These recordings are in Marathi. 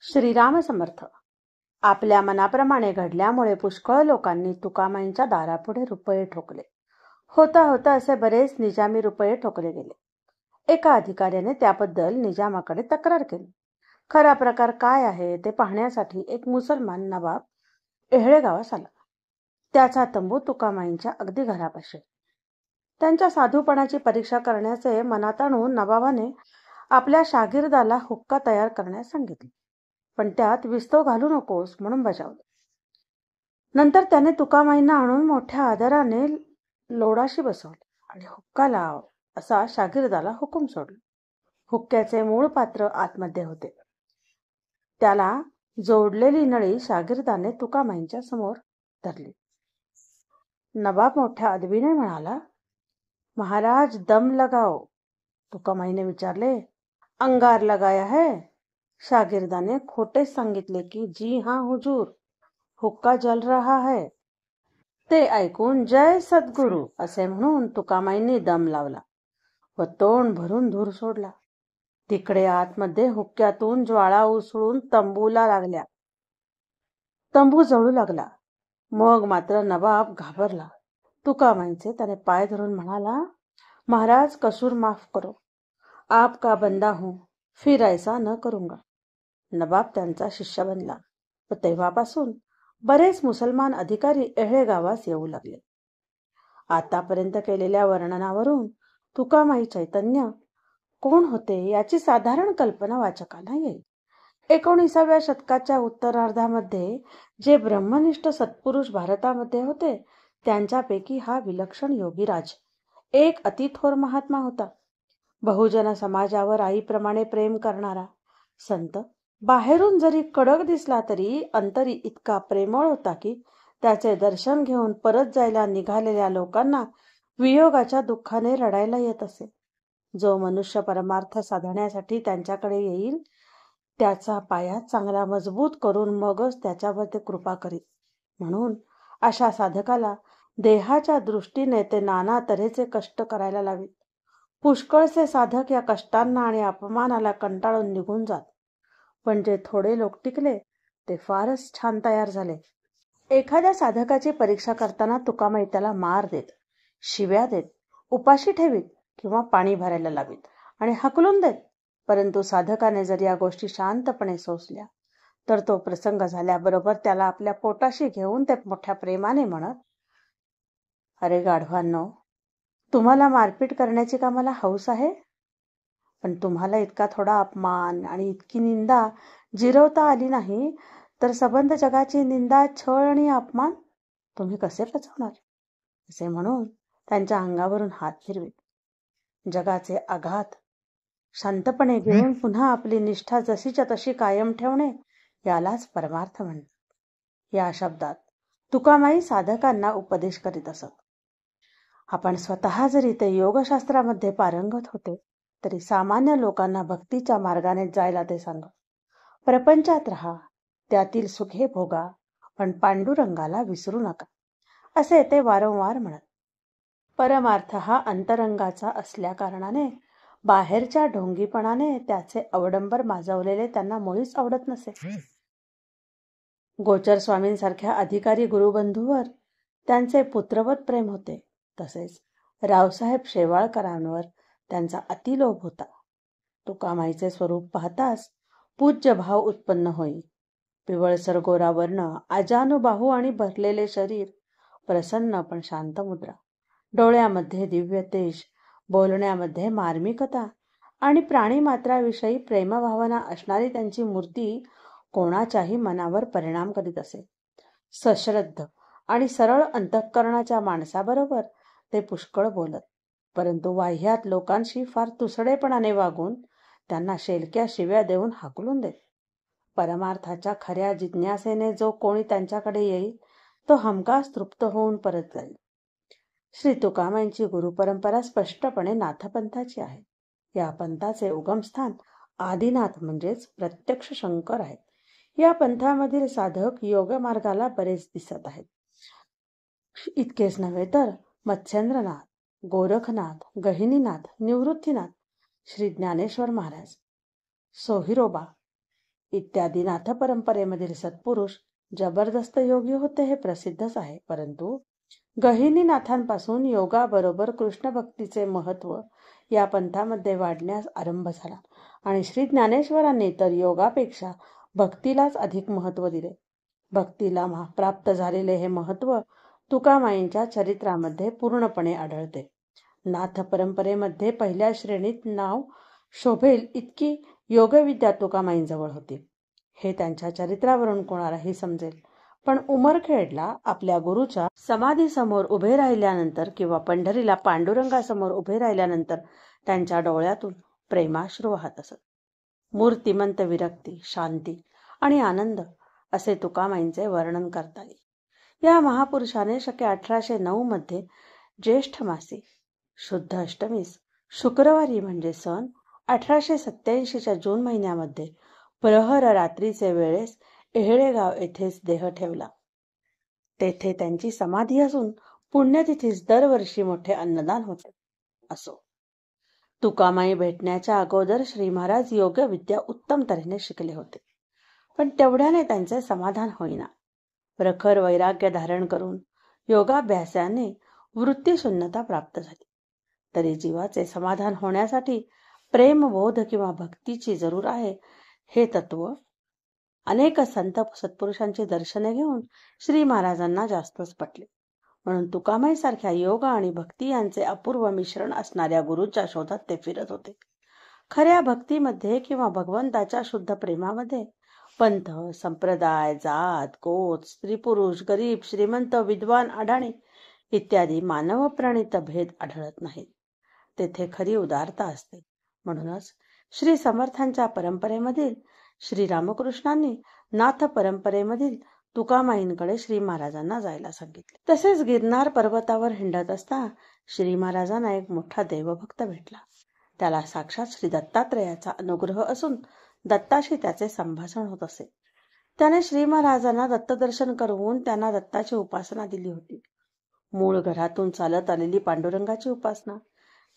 श्रीराम समर्थ. आपल्या मनाप्रमाणे घडल्यामुळे पुष्कळ लोकांनी तुकामाईंच्या दारापुढे रुपये ठोकले. होता होता असे बरेच निजामी रुपये ठोकले गेले. एका अधिकाऱ्याने त्याबद्दल निजामाकडे तक्रार केली. खरा प्रकार काय आहे ते पाहण्यासाठी एक मुसलमान नवाब एहळे गावास आला. त्याचा तंबू तुकामाईंच्या अगदी घरापाशी. त्यांच्या साधूपणाची परीक्षा करण्याचे मनात आणून नवाबाने आपल्या शागिर्दाला हुक्का तयार करण्यास सांगितले, पण त्यात विस्तव घालू नकोस म्हणून बजावले. नंतर त्याने तुकामाईंना आणून मोठ्या आदराने लोडाशी बसवले आणि हुक्का लाव असा शागिर्दाला हुकूम सोडला. हुक्क्याचे मूळ पात्र आतमध्ये होते. त्याला जोडलेली नळी शागिर्दाने तुकामाईंच्या समोर धरली. नवाब मोठ्या अदबीने म्हणाला, महाराज दम लगाओ. तुकामाईने विचारले, अंगार लगाया है? शागिर्दाने खोटेच सांगितले की जी हाँ हुजूर, हुक्का जल रहा है. ते ऐकून जय सद्गुरू असे म्हणून तुकामाईंनी दम लावला व तोंड भरून धूर सोडला. तिकडे आतमध्ये हुक्क्यातून ज्वाळा उसळून तंबूला लागल्या. तंबू जळू लागला. मग मात्र नवाब घाबरला. तुकामाईंचे त्याने पाय धरून म्हणाला, महाराज कसूर माफ करो, आपका बंदा हूं, फिर ऐसा न करूंगा. नवाब त्यांचा शिष्य बनला व तेव्हापासून बरेच मुसलमान अधिकारी एहळे गावास येऊ लागले. आतापर्यंत केलेल्या वर्णनावरून तुकामाई चैतन्य कोण होते याची साधारण कल्पना वाचकांना येईल. 19व्या शतकाच्या उत्तरार्धामध्ये जे ब्रह्मनिष्ठ सत्पुरुष भारतामध्ये होते त्यांच्यापैकी हा विलक्षण योगीराज एक अतिथोर महात्मा होता. बहुजन समाजावर आईप्रमाणे प्रेम करणारा संत बाहेरून जरी कडक दिसला तरी अंतरी इतका प्रेमळ होता की त्याचे दर्शन घेऊन परत जायला निघालेल्या लोकांना वियोगाच्या दुःखाने रडायला येत असे. जो मनुष्य परमार्थ साधण्यासाठी त्यांच्याकडे येईल त्याचा पाया चांगला मजबूत करून मगच त्याच्यावर ते कृपा करीत. म्हणून अशा साधकाला देहाच्या दृष्टीने ते नाना तऱ्हेचे कष्ट करायला लावीत. पुष्कळसे साधक या कष्टांना आणि अपमानाला कंटाळून निघून जात, पण जे थोडे लोक टिकले ते फारच छान तयार झाले. एखाद्या साधकाची परीक्षा करताना तुकामाई त्याला मार देत, शिव्या देत, उपाशी ठेवीत किंवा पाणी भरायला लावीत आणि हकलून देत. परंतु साधकाने जर या गोष्टी शांतपणे सोसल्या तर तो प्रसंग झाल्याबरोबर त्याला आपल्या पोटाशी घेऊन ते मोठ्या प्रेमाने म्हणत, अरे गाढवांनो, तुम्हाला मारपीट करण्याची का मला हौस आहे? पण तुम्हाला इतका थोडा अपमान आणि इतकी निंदा जिरवता आली नाही तर सबंध जगाची निंदा, छळ आणि अपमान तुम्ही कसे पचवणार? असे म्हणून त्यांच्या अंगावरून हात फिरवीत. जगाचे आघात शांतपणे घेऊन पुन्हा आपली निष्ठा जशीच्या तशी कायम ठेवणे यालाच परमार्थ म्हणतात. या शब्दात तुकामाई साधकांना उपदेश करीत असत. आपण स्वतः जरी ते योगशास्त्रामध्ये पारंगत होते तरी सामान्य लोकांना भक्तीच्या मार्गाने जायला ते सांगत. प्रपंचात राहा, त्यातील सुखे भोगा, पण पांडुरंगाला विसरू नका असे ते वारंवार म्हणत. परमार्थ हा अंतरंगाचा असल्या कारणाने बाहेरच्या ढोंगीपणाने त्याचे अवडंबर माजवलेले त्यांना मुळीच आवडत नसे. गोचर स्वामींसारख्या अधिकारी गुरुबंधूवर त्यांचे पुत्रवत प्रेम होते. तसेच रावसाहेब शेवाळकरांवर त्यांचा अतिलोभ होता. तुकामाईचे स्वरूप पाहताच पूज्य भाव उत्पन्न होई. पिवळसर गोरा वर्ण, आजानुबाहू आणि भरलेले शरीर, प्रसन्न पण शांत मुद्रा, डोळ्यामध्ये दिव्य तेज, बोलण्यामध्ये मार्मिकता आणि प्राणीमात्राविषयी प्रेमभावना असणारी त्यांची मूर्ती कोणाच्याही मनावर परिणाम करीत असे. सश्रद्ध आणि सरळ अंतःकरणाच्या माणसाबरोबर ते पुष्कळ बोलत, परंतु वाह्यात लोकांशी फार तुसडेपणाने वागून त्यांना शेलक्या शिव्या देऊन हाकलून देत. परमार्थाच्या खऱ्या जिज्ञासेने जो कोणी त्यांच्याकडे येईल तो हमखास तृप्त होऊन परत जाईल. श्री तुकामाईंची गुरुपरंपरा स्पष्टपणे नाथपंथाची आहे. या पंथाचे उगमस्थान आदिनाथ म्हणजेच प्रत्यक्ष शंकर आहेत. या पंथामधील साधक योगमार्गाला बरेच दिसत आहेत. इतकेच नव्हे तर मत्स्येंद्रनाथ, गोरखनाथ, गहिनीनाथ, निवृत्तीनाथ, श्री ज्ञानेश्वर महाराज, सोहिरोबा, इत्यादी नाथ परंपरेमधील सत्पुरुष जबरदस्त योगी होते हे प्रसिद्धच आहे. परंतु गहिनीनाथांपासून योगाबरोबर कृष्ण भक्तीचे महत्त्व या पंथामध्ये वाढण्यास आरंभ झाला आणि श्री ज्ञानेश्वरांनी तर योगापेक्षा भक्तीलाच अधिक महत्त्व दिले. भक्तीला प्राप्त झालेले हे महत्त्व तुकामाईंच्या चरित्रामध्ये पूर्णपणे आढळते. नाथ परंपरेमध्ये पहिल्या श्रेणीत नाव शोभेल इतकी योगविद्या तुकामाईंजवळ होती हे त्यांच्या चरित्रावरून कोणालाही समजेल. पण उमरखेडला आपल्या गुरुच्या समाधीसमोर उभे राहिल्यानंतर किंवा पंढरीला पांडुरंगासमोर उभे राहिल्यानंतर त्यांच्या डोळ्यातून प्रेमाश्रू वाहत असत. मूर्तिमंत विरक्ती, शांती आणि आनंद असे तुकामाईंचे वर्णन करता येईल. या महापुरुषाने शके 1809 मध्ये ज्येष्ठ मासी शुद्ध अष्टमीस शुक्रवारी म्हणजे सन 1887च्या जून महिन्यामध्ये प्रहर रात्रीचे वेळेस एहळेगाव येथेच देह ठेवला. तेथे त्यांची समाधी असून पुण्यतिथीस दरवर्षी मोठे अन्नदान होते. असो, तुकामाई भेटण्याच्या अगोदर श्री महाराज योग विद्या उत्तम तऱ्हेने शिकले होते. पण तेवढ्याने त्यांचे समाधान होईना. प्रखर वैराग्य धारण करून योगाभ्यासाने वृत्तीशून्यता प्राप्त झाली. तरी जीवाचे समाधान होण्यासाठी प्रेमबोध किंवा भक्तीची जरूर आहे हे तत्व अनेक संत सत्पुरुषांची दर्शने घेऊन श्री महाराजांना जास्तच पटले. म्हणून तुकामाई सारख्या योग आणि भक्ती यांचे अपूर्व मिश्रण असणाऱ्या गुरूच्या शोधात ते फिरत होते. खऱ्या भक्तीमध्ये किंवा भगवंताच्या शुद्ध प्रेमामध्ये पंथ, संप्रदाय, जात, गोत, स्त्री पुरुष, गरीब, श्रीमंत, विद्वान, अडाणी इत्यादी मानवप्रणीत भेद आढळत नाहीत. तेथे खरी उदारता असते. म्हणूनच श्री समर्थांच्या परंपरेमधील श्री रामकृष्णांनी नाथ परंपरेमधील तुकामाईंकडे श्री महाराजांना जायला सांगितले. तसेच गिरनार पर्वतावर हिंडत असता श्री महाराजांना एक मोठा देवभक्त भेटला. त्याला साक्षात श्री दत्तात्रेयाचा अनुग्रह असून दत्ताशी त्याचे संभाषण होत असे. त्याने श्री महाराजांना दत्तदर्शन करवून त्यांना दत्ताची उपासना दिली होती. मूळ घरातून चालत आलेली पांडुरंगाची उपासना,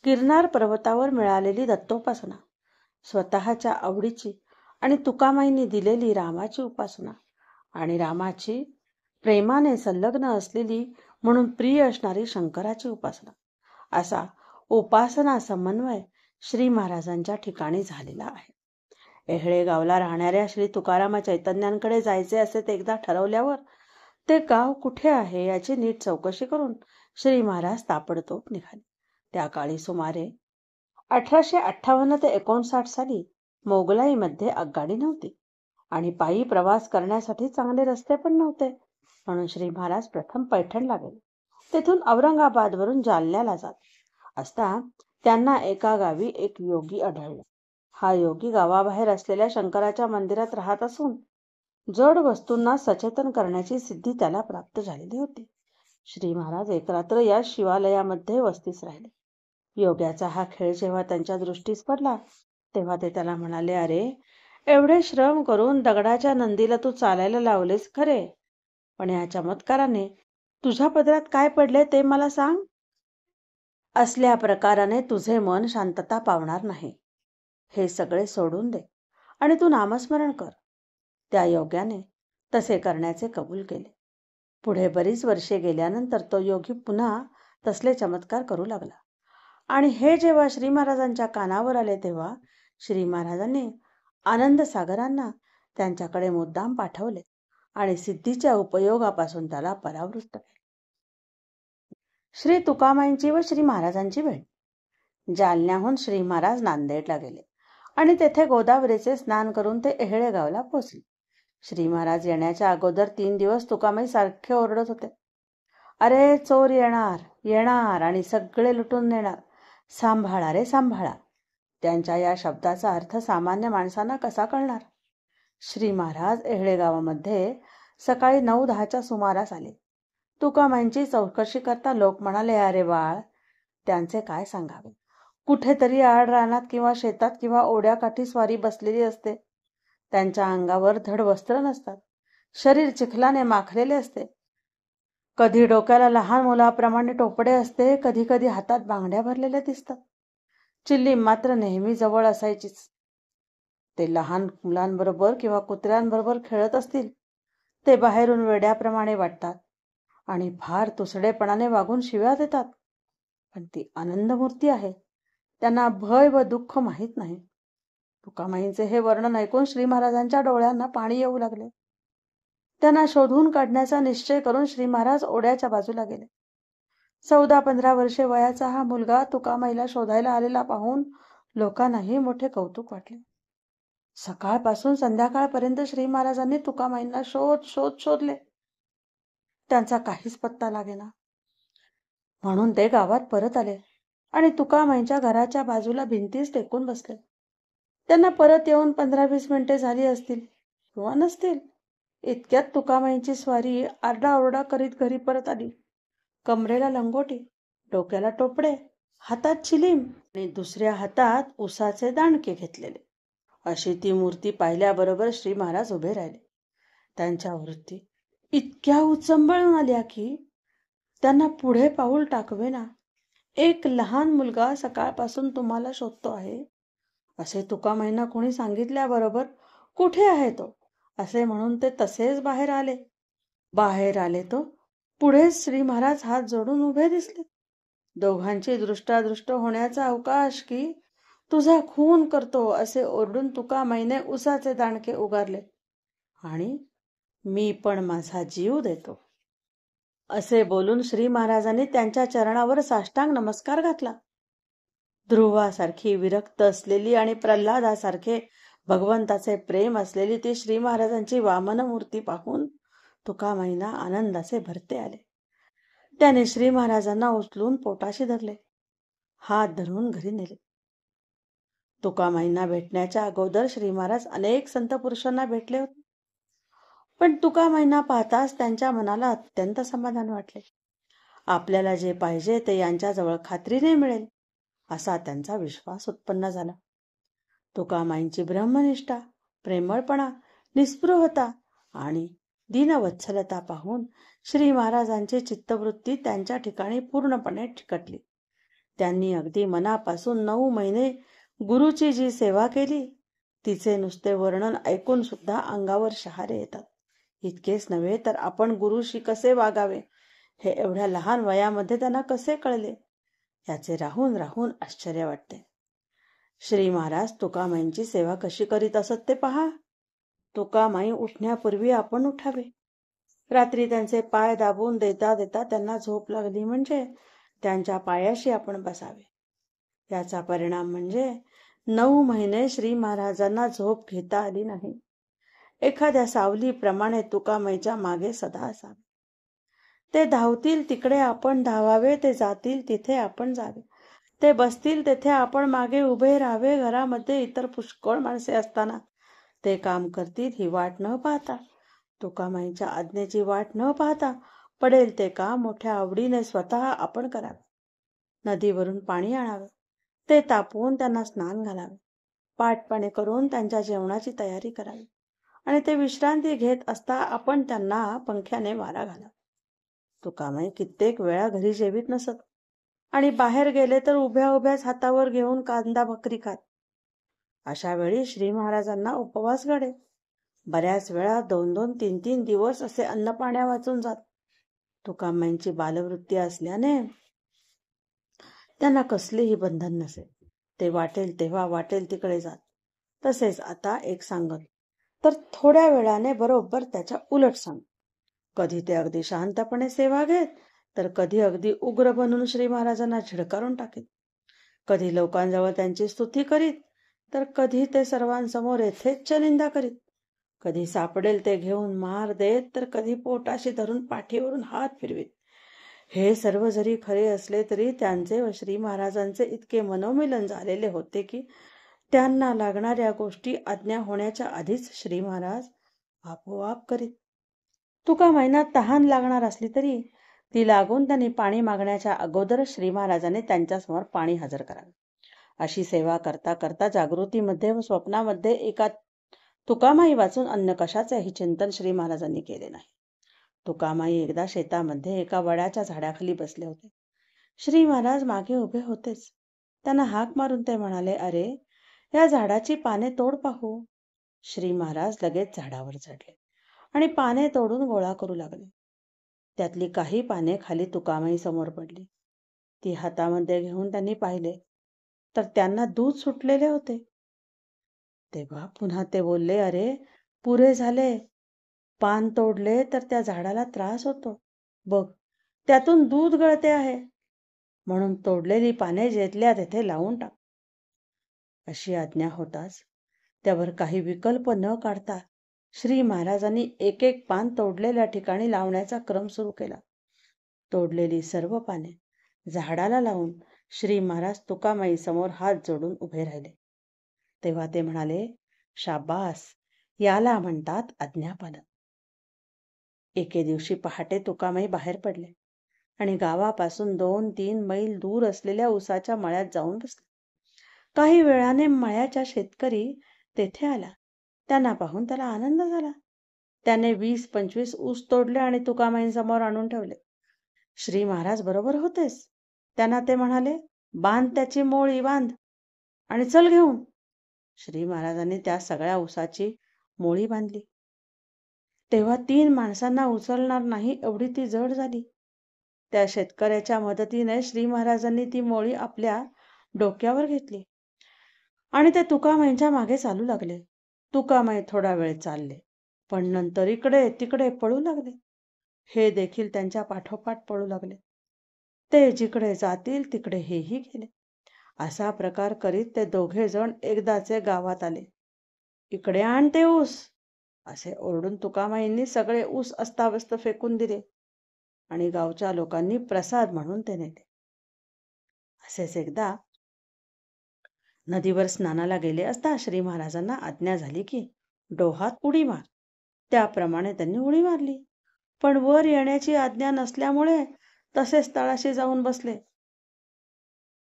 गिरनार पर्वतावर मिळालेली दत्तोपासना, स्वतःच्या आवडीची आणि तुकामाईंनी दिलेली रामाची उपासना आणि रामाची प्रेमाने संलग्न असलेली म्हणून प्रिय असणारी शंकराची उपासना, असा उपासना समन्वय श्री महाराजांच्या ठिकाणी झालेला आहे. एहळेगावला राहणाऱ्या श्री तुकाराम चैतन्यांकडे जायचे असे ते एकदा ठरवल्यावर ते गाव कुठे आहे याची नीट चौकशी करून श्री महाराज ताबडतोब निघाले. त्या काळी सुमारे 1858 ते 59 साली मोगलाईमध्ये आगगाडी नव्हती आणि पायी प्रवास करण्यासाठी चांगले रस्ते पण नव्हते. म्हणून श्री महाराज प्रथम पैठणला गेले. तेथून औरंगाबादवरून जालन्याला जात असता त्यांना एका गावी एक योगी आढळला. हा योगी गावाबाहेर असलेल्या शंकराच्या मंदिरात राहत असून जड वस्तूंना सचेतन करण्याची सिद्धी त्याला प्राप्त झालेली होती. श्री महाराज एक रात्र या शिवालयामध्ये वस्तीस राहिले. योग्याचा हा खेळ जेव्हा त्यांच्या दृष्टीस पडला तेव्हा ते त्याला म्हणाले, अरे, एवढे श्रम करून दगडाच्या नंदीला तू चालायला लावलेस खरे, पण या चमत्काराने तुझ्या पदरात काय पडले ते मला सांग. असल्या प्रकाराने तुझे मन शांतता पावणार नाही. हे सगळे सोडून दे आणि तू नामस्मरण कर. त्या योग्याने तसे करण्याचे कबूल केले. पुढे बरीच वर्षे गेल्यानंतर तो योगी पुन्हा तसले चमत्कार करू लागला आणि हे जेव्हा श्री महाराजांच्या कानावर आले तेव्हा श्री महाराजांनी आनंद सागरांना त्यांच्याकडे मुद्दाम पाठवले आणि सिद्धीच्या उपयोगापासून त्याला परावृत्त केले. श्री तुकामाईंची व श्री महाराजांची भेट. जालन्याहून श्री महाराज नांदेडला गेले आणि तेथे गोदावरीचे स्नान करून ते एहळेगावला पोहोचले. श्री महाराज येण्याच्या अगोदर 3 दिवस तुकामाई सारखे ओरडत होते, अरे, चोर येणार येणार आणि सगळे लुटून नेणार, सांभाळा रे सांभाळा. त्यांच्या या शब्दाचा अर्थ सामान्य माणसांना कसा कळणार. श्री महाराज एहळेगावामध्ये सकाळी 9-10च्या सुमारास आले. तुकामाईंची चौकशी करता लोक म्हणाले, अरे बाळ, त्यांचे काय सांगावे. कुठेतरी आड रानात किंवा शेतात किंवा ओढ्याकाठी स्वारी बसलेली असते. त्यांच्या अंगावर धड वस्त्र नसतात. शरीर चिखलाने माखलेले असते. कधी डोक्याला लहान मुलाप्रमाणे टोपडे असते, कधी कधी हातात बांगड्या भरलेल्या दिसतात. चिल्ली मात्र नेहमी जवळ असायचीच. ते लहान मुलांबरोबर किंवा कुत्र्यांबरोबर खेळत असतील. ते बाहेरून वेड्याप्रमाणे वाटतात आणि फार तुसडेपणाने वागून शिव्या देतात. पण ती आनंदमूर्ती आहे. त्यांना भय व दुःख माहीत नाही. तुकामाईंचे हे वर्णन ऐकून श्री महाराजांच्या डोळ्यांना पाणी येऊ लागले. त्यांना शोधून काढण्याचा निश्चय करून श्री महाराज ओढ्याच्या बाजूला गेले. 14-15 वर्षे वयाचा हा मुलगा तुकामाईला शोधायला आलेला पाहून लोकांनाही मोठे कौतुक वाटले. सकाळपासून संध्याकाळपर्यंत श्री महाराजांनी तुकामाईंना शोधले. त्यांचा काहीच पत्ता लागेना. म्हणून ते गावात परत आले आणि तुकामाईंच्या घराच्या बाजूला भिंतीस टेकून बसले. त्यांना परत येऊन 15-20 मिनिटे झाली असतील किंवा नसतील. इतक्यात तुकामाईंची स्वारी आरडाओरडा करीत घरी परत आली. कमरेला लंगोटी, डोक्याला टोपडे, हातात चिलीम आणि दुसऱ्या हातात उसाचे दांडके घेतलेले. अशी ती मूर्ती पाहिल्याबरोबर श्री महाराज उभे राहिले. त्यांच्या वृत्ती इतक्या उचंबळून आल्या की त्यांना पुढे पाऊल टाकवेना. एक लहान मुलगा सकाळपासून तुम्हाला शोधतो आहे असे तुकामाईंना कोणी सांगितल्याबरोबर कुठे आहे तो असे म्हणून ते तसेच बाहेर आले तो पुढेच श्री महाराज हात जोडून उभे दिसले. दोघांची दृष्टादृष्ट होण्याचा अवकाश की तुझा खून करतो असे ओरडून तुकामाईने उसाचे दांडके उगारले आणि मी पण माझा जीव देतो असे बोलून श्री महाराजांनी त्यांच्या चरणावर साष्टांग नमस्कार घातला. ध्रुवासारखी विरक्त असलेली आणि प्रल्हादासारखे भगवंताचे प्रेम असलेली ती श्री महाराजांची वामन मूर्ती पाहून तुकामाईंना आनंदाचे भरते आले. त्याने श्री महाराजांना उचलून पोटाशी धरले. हात धरून घरी नेले. तुकामाईंना भेटण्याच्या अगोदर श्री महाराज अनेक संत पुरुषांना भेटले होते. पण तुकामाईंना पाहताच त्यांच्या मनाला अत्यंत समाधान वाटले. आपल्याला जे पाहिजे ते यांच्याजवळ खात्रीने मिळेल असा त्यांचा विश्वास उत्पन्न झाला. तुकामाईंची ब्रह्मनिष्ठा, प्रेमळपणा, निस्पृहता आणि दीनवत्सलता पाहून श्री महाराजांची चित्तवृत्ती त्यांच्या ठिकाणी पूर्णपणे ठिकटली. त्यांनी अगदी मनापासून 9 महिने गुरुची जी सेवा केली तिचे नुसते वर्णन ऐकून सुद्धा अंगावर शहारे येतात. इतकेच नव्हे तर आपण गुरुशी कसे वागावे हे एवढ्या लहान वयामध्ये त्यांना कसे कळले याचे राहून राहून आश्चर्य वाटते. श्री महाराज तुकामाईंची सेवा कशी करीत असत ते पहा. तुकामाई उठण्यापूर्वी आपण उठावे. रात्री त्यांचे पाय दाबून देता देता त्यांना झोप लागली म्हणजे त्यांच्या पायाशी आपण बसावे. याचा परिणाम म्हणजे 9 महिने श्री महाराजांना झोप घेता आली नाही. एखाद्या सावलीप्रमाणे तुकामाईच्या मागे सदा असावे. ते धावतील तिकडे आपण धावावे, ते जातील तिथे आपण जावे, ते बसतील तेथे आपण मागे उभे राहावे. घरामध्ये इतर पुष्कळ माणसे असताना ते काम करतील ही वाट न पाहता, तुकामाईच्या आज्ञेची वाट न पाहता पडेल ते काम मोठ्या आवडीने स्वतः आपण करावे. नदीवरून पाणी आणावे, ते तापवून त्यांना स्नान घालावे, पाटपाणी करून त्यांच्या जेवणाची तयारी करावी आणि ते विश्रांती घेत असता आपण त्यांना पंख्याने वारा घालावा. तुकामाई कित्येक वेळा घरी जेवीत नसत आणि बाहेर गेले तर उभ्या उभ्याच हातावर घेऊन कांदा भाकरी खात. अशा वेळी श्री महाराजांना उपवास घडे. बऱ्याच वेळा 2-2, 3-3 दिवस असे अन्न पाण्या वाचून जात. तुकामाईंची बालवृत्ती असल्याने त्यांना कसलेही बंधन नसे. ते वाटेल तेव्हा वाटेल तिकडे जात. तसेच आता एक सांगल तर थोड्या वेळाने बरोबर त्याच्या उलट सांग. कधी ते अगदी शांतपणे सेवा घेत तर कधी अगदी उग्र बनून श्री महाराजांना झिडकारून टाकीत. कधी लोकांजवळ त्यांची स्तुती करीत तर कधी ते सर्वांसमोर यथेच्छ निंदा करीत. कधी सापडेल ते घेऊन मार देत तर कधी पोटाशी धरून पाठीवरून हात फिरवीत. हे सर्व जरी खरे असले तरी त्यांचे व श्री महाराजांचे इतके मनोमिलन झालेले होते की त्यांना लागणाऱ्या गोष्टी आज्ञा होण्याच्या आधीच श्री महाराज आपोआप करीत. तुकामाईंना तहान लागणार असली तरी ती लागून त्यांनी पाणी मागण्याच्या अगोदर श्री महाराजांनी त्यांच्यासमोर पाणी हजर करावे. अशी सेवा करता करता जागृतीमध्ये व स्वप्नामध्ये एका तुकामाई वाचून अन्य कशाचेही चिंतन श्री महाराजांनी केले नाही. तुकामाई एकदा शेतामध्ये एका वडाच्या झाडाखाली बसले होते. श्री महाराज मागे उभे होतेच. त्यांना हाक मारून ते म्हणाले, अरे या झाडाची पाने तोड पाहू. श्री महाराज लगेच झाडावर चढले आणि पाने तोडून गोळा करू लागले. त्यातली काही पाने खाली तुकामाई समोर पडली. ती हातामध्ये घेऊन त्यांनी पाहिले तर त्यांना दूध सुटलेले होते. तेव्हा पुन्हा ते बोलले, अरे पुरे झाले. पान तोडले तर त्या झाडाला त्रास होतो. बघ, त्यातून दूध गळते आहे. म्हणून तोडलेली पाने जेथल्या तेथे लावून टाक. अशी आज्ञा होताच त्यावर काही विकल्प न काढता श्री महाराजांनी एक एक पान तोडलेल्या ठिकाणी लावण्याचा क्रम सुरू केला. तोडलेली सर्व पाने झाडाला लावून श्री महाराज तुकामाई समोर हात जोडून उभे राहिले. तेव्हा ते म्हणाले, शाबास, याला म्हणतात आज्ञापालन. एके दिवशी पहाटे तुकामाई बाहेर पडले आणि गावापासून 2-3 मैल दूर असलेल्या उसाच्या मळ्यात जाऊन बसले. काही वेळाने मळ्याच्या शेतकरी तेथे आला. त्यांना पाहून त्याला आनंद झाला. त्याने 20-25 ऊस तोडले आणि तुकामाईंसमोर आणून ठेवले. श्री महाराज बरोबर होतेच. त्यांना ते म्हणाले, बांध त्याची मोळी, बांध आणि चल घेऊन. श्री महाराजांनी त्या सगळ्या ऊसाची मोळी बांधली. तेव्हा 3 माणसांना उचलणार नाही एवढी ती जड झाली. त्या शेतकऱ्याच्या मदतीने श्री महाराजांनी ती मोळी आपल्या डोक्यावर घेतली आणि ते तुकामाईंच्या मागे चालू लागले. तुकामाई थोडा वेळ चालले, पण नंतर इकडे तिकडे पळू लागले. हे देखील त्यांच्या पाठोपाठ पळू लागले. ते जिकडे जातील तिकडे हेही गेले. असा प्रकार करीत ते दोघे जण एकदाचे गावात आले. इकडे आण ते ऊस, असे ओरडून तुकामाईंनी सगळे ऊस अस्ताव्यस्त फेकून दिले आणि गावच्या लोकांनी प्रसाद म्हणून ते नेले. असेच एकदा नदीवर स्नानाला गेले असता श्री महाराजांना आज्ञा झाली की डोहात उडी मार. त्याप्रमाणे त्यांनी उडी मारली, पण वर येण्याची आज्ञा नसल्यामुळे तसेच तळाशी जाऊन बसले.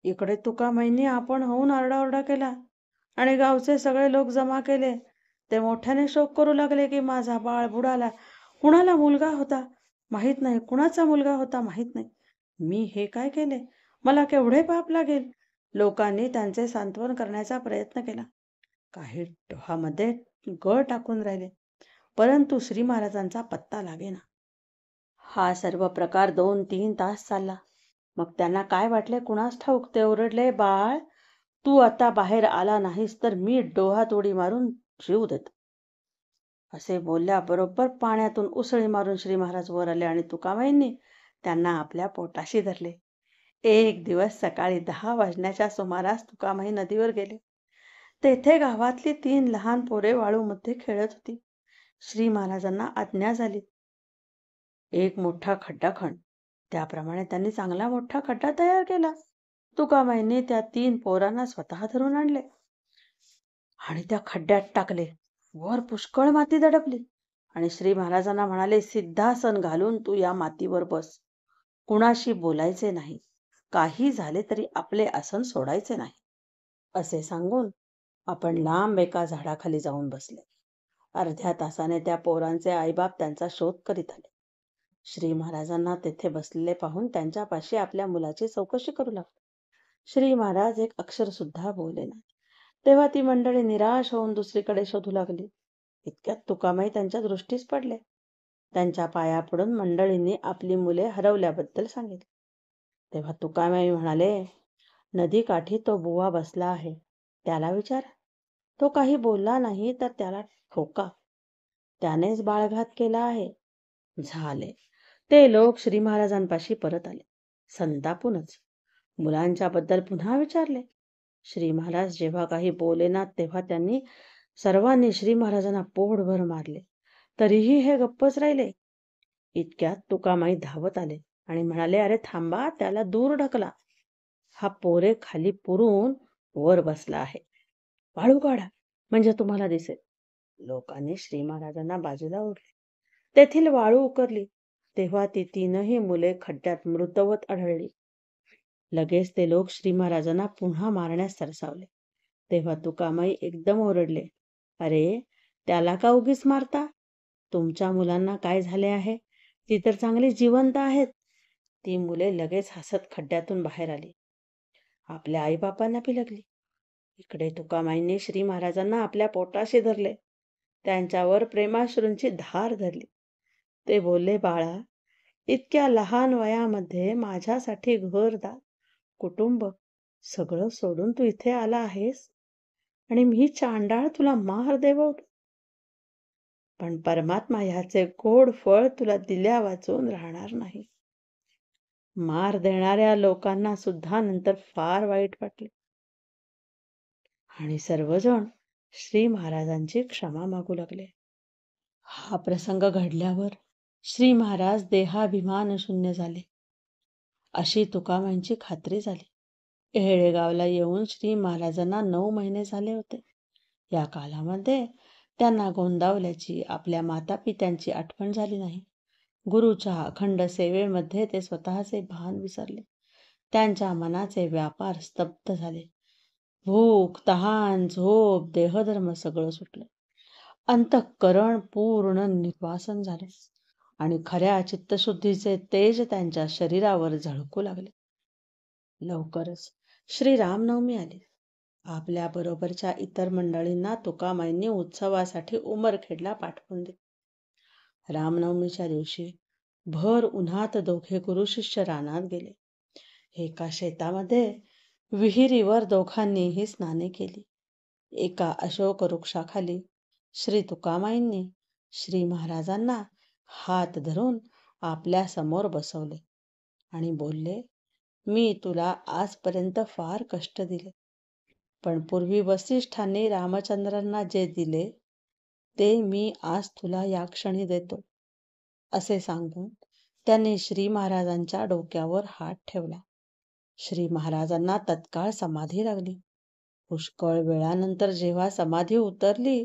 इकडे तुकामाईंनी आपण होऊन आरडाओरडा केला आणि गावचे सगळे लोक जमा केले. ते मोठ्याने शोक करू लागले की माझा बाळ बुडाला. कुणाला मुलगा होता माहीत नाही, कुणाचा मुलगा होता माहीत नाही. मी हे काय केले? मला केवढे पाप लागेल. लोकांनी त्यांचे सांत्वन करण्याचा प्रयत्न केला. काही डोहामध्ये गळ टाकून राहिले, परंतु श्री महाराजांचा पत्ता लागेना. हा सर्व प्रकार 2-3 तास चालला. मग त्यांना काय वाटले कुणास ठाऊक. ते ओरडले, बाळ, तू आता बाहेर आला नाहीस तर मी डोहात उडी मारून जीव देतो. असे बोलल्याबरोबर पाण्यातून उसळी मारून श्री महाराज वर आले आणि तुकामाईंनी त्यांना आपल्या पोटाशी धरले. एक दिवस सकाळी 10 वाजण्याच्या सुमारास तुकामाई नदीवर गेले. तेथे गावातली 3 लहान पोरे वाळूमध्ये खेळत होती. श्री महाराजांना आज्ञा झाली, एक मोठा खड्डा खण. त्याप्रमाणे त्यांनी चांगला मोठा खड्डा तयार केला. तुकामाईंनी त्या 3 पोरांना स्वतः धरून आणले आणि त्या खड्ड्यात टाकले. वर पुष्कळ माती दडपली आणि श्री महाराजांना म्हणाले, सिद्धासन घालून तू या मातीवर बस. कुणाशी बोलायचे नाही. काही झाले तरी आपले आसन सोडायचे नाही. असे सांगून आपण लांब एका झाडाखाली जाऊन बसले. अर्ध्या तासाने त्या पोरांचे आईबाप त्यांचा शोध करीत आले. श्री महाराजांना तेथे बसलेले पाहून त्यांच्यापाशी आपल्या मुलाची चौकशी करू लागले. श्री महाराज एक अक्षर सुद्धा बोलेना. तेव्हा ती मंडळी निराश होऊन दुसरीकडे शोधू लागली. इतक्यात तुकामाई त्यांच्या दृष्टीस पडले. त्यांच्या पाया पडून मंडळींनी आपली मुले हरवल्याबद्दल सांगितले. तेव्हा तुकामाई म्हणाले, नदीकाठी तो बुवा बसला आहे, त्याला विचारा. तो काही बोलला नाही तर त्याला ठोका. त्यानेच बाळघात केला आहे. झाले. ते लोक श्री महाराजांपाशी परत आले, संतापूनच. मुलांच्या बद्दल पुन्हा विचारले. श्री महाराज जेव्हा काही बोलेनात तेव्हा त्यांनी सर्वांनी श्री महाराजांना पोटभर मारले, तरीही हे गप्पच राहिले. इतक्यात तुकामाई धावत आले आणि म्हणाले, अरे थांबा, त्याला दूर ढकला. हा पोरे खाली पुरून वर बसला आहे. वाळू काढा म्हणजे तुम्हाला दिसेल. लोकांनी श्री महाराजांना बाजूला ओढले. तेथील वाळू उकरली. तेव्हा ती 3ही मुले खड्ड्यात मृतवत आढळली. लगेच ते लोक श्री महाराजांना पुन्हा मारण्यास सरसावले. तेव्हा तुकामाई एकदम ओरडले, अरे त्याला का उगीच मारता? तुमच्या मुलांना काय झाले आहे? ती तर चांगली जिवंत आहेत. ती मुले लगेच हसत खड्ड्यातून बाहेर आली. आपल्या आईबापांना बिलगली. इकडे तुकामाईंनी श्री महाराजांना आपल्या पोटाशी धरले, त्यांच्यावर प्रेमाश्रूंची धार धरली. ते बोलले, बाळा, इतक्या लहान वयामध्ये माझ्यासाठी घरदार, कुटुंब सगळं सोडून तू इथे आला आहेस आणि मी चांडाळ तुला मार देववतो. पण परमात्मा ह्याचे गोड फळ तुला दिल्या वाचून राहणार नाही. मार देणाऱ्या लोकांना सुद्धा नंतर फार वाईट वाटले आणि सर्वजण श्री महाराजांची क्षमा मागू लागले. हा प्रसंग घडल्यावर श्री महाराज देहाभिमान शून्य झाले अशी तुकामाईंची खात्री झाली. येळेगावला येऊन श्री महाराजांना 9 महिने झाले होते. या कालामध्ये त्यांना गोंदावल्याची, आपल्या मातापित्यांची आठवण झाली नाही. गुरुच्या अखंड सेवेमध्ये ते स्वतःचे भान विसरले. त्यांच्या मनाचे व्यापार स्तब्ध झाले. भूक, तहान, झोप, देहधर्म सगळं सुटलं. अंतःकरण पूर्ण निर्वासन झाले आणि खऱ्या चित्तशुद्धीचे तेज त्यांच्या शरीरावर झळकू लागले. लवकरच श्री रामनवमी आली. आपल्या बरोबरच्या इतर मंडळींना तुकामाईंनी उत्सवासाठी उमरखेडला पाठवून दिले. रामनवमीच्या दिवशी भर उन्हात दोघे गुरु शिष्य रानात गेले. एका शेतामध्ये विहिरीवर दोघांनीही स्नाने केली. एका अशोक वृक्षाखाली श्री तुकामाईंनी श्री महाराजांना हात धरून आपल्या समोर बसवले आणि बोलले, मी तुला आजपर्यंत फार कष्ट दिले, पण पूर्वी वसिष्ठांनी रामचंद्रांना जे दिले ते मी आज तुला या क्षणी देतो. असे सांगून त्यांनी श्री महाराजांच्या डोक्यावर हात ठेवला. श्री महाराजांना तत्काळ समाधी लागली. पुष्कळ वेळानंतर जेव्हा समाधी उतरली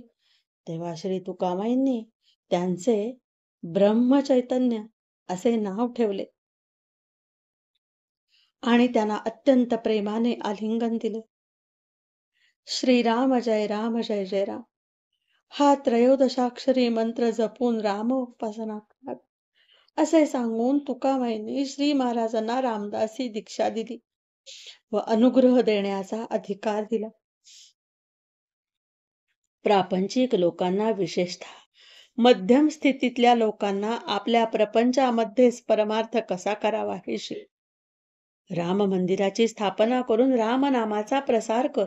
तेव्हा श्री तुकामाईंनी त्यांचे ब्रह्मचैतन्य असे नाव ठेवले आणि त्यांना अत्यंत प्रेमाने आलिंगन दिले. श्रीराम जय राम जय जय राम हा त्रयोदशाक्षरी मंत्र जपून राम उपासना करा असे सांगून तुकामाईंनी श्री महाराजांना रामदासी दीक्षा दिली व अनुग्रह देण्याचा अधिकार दिला. प्रापंचिक लोकांना, विशेषतः मध्यम स्थितीतल्या लोकांना आपल्या प्रपंचामध्येच परमार्थ कसा करावा हे शिक. राम मंदिराची स्थापना करून रामनामाचा प्रसार कर.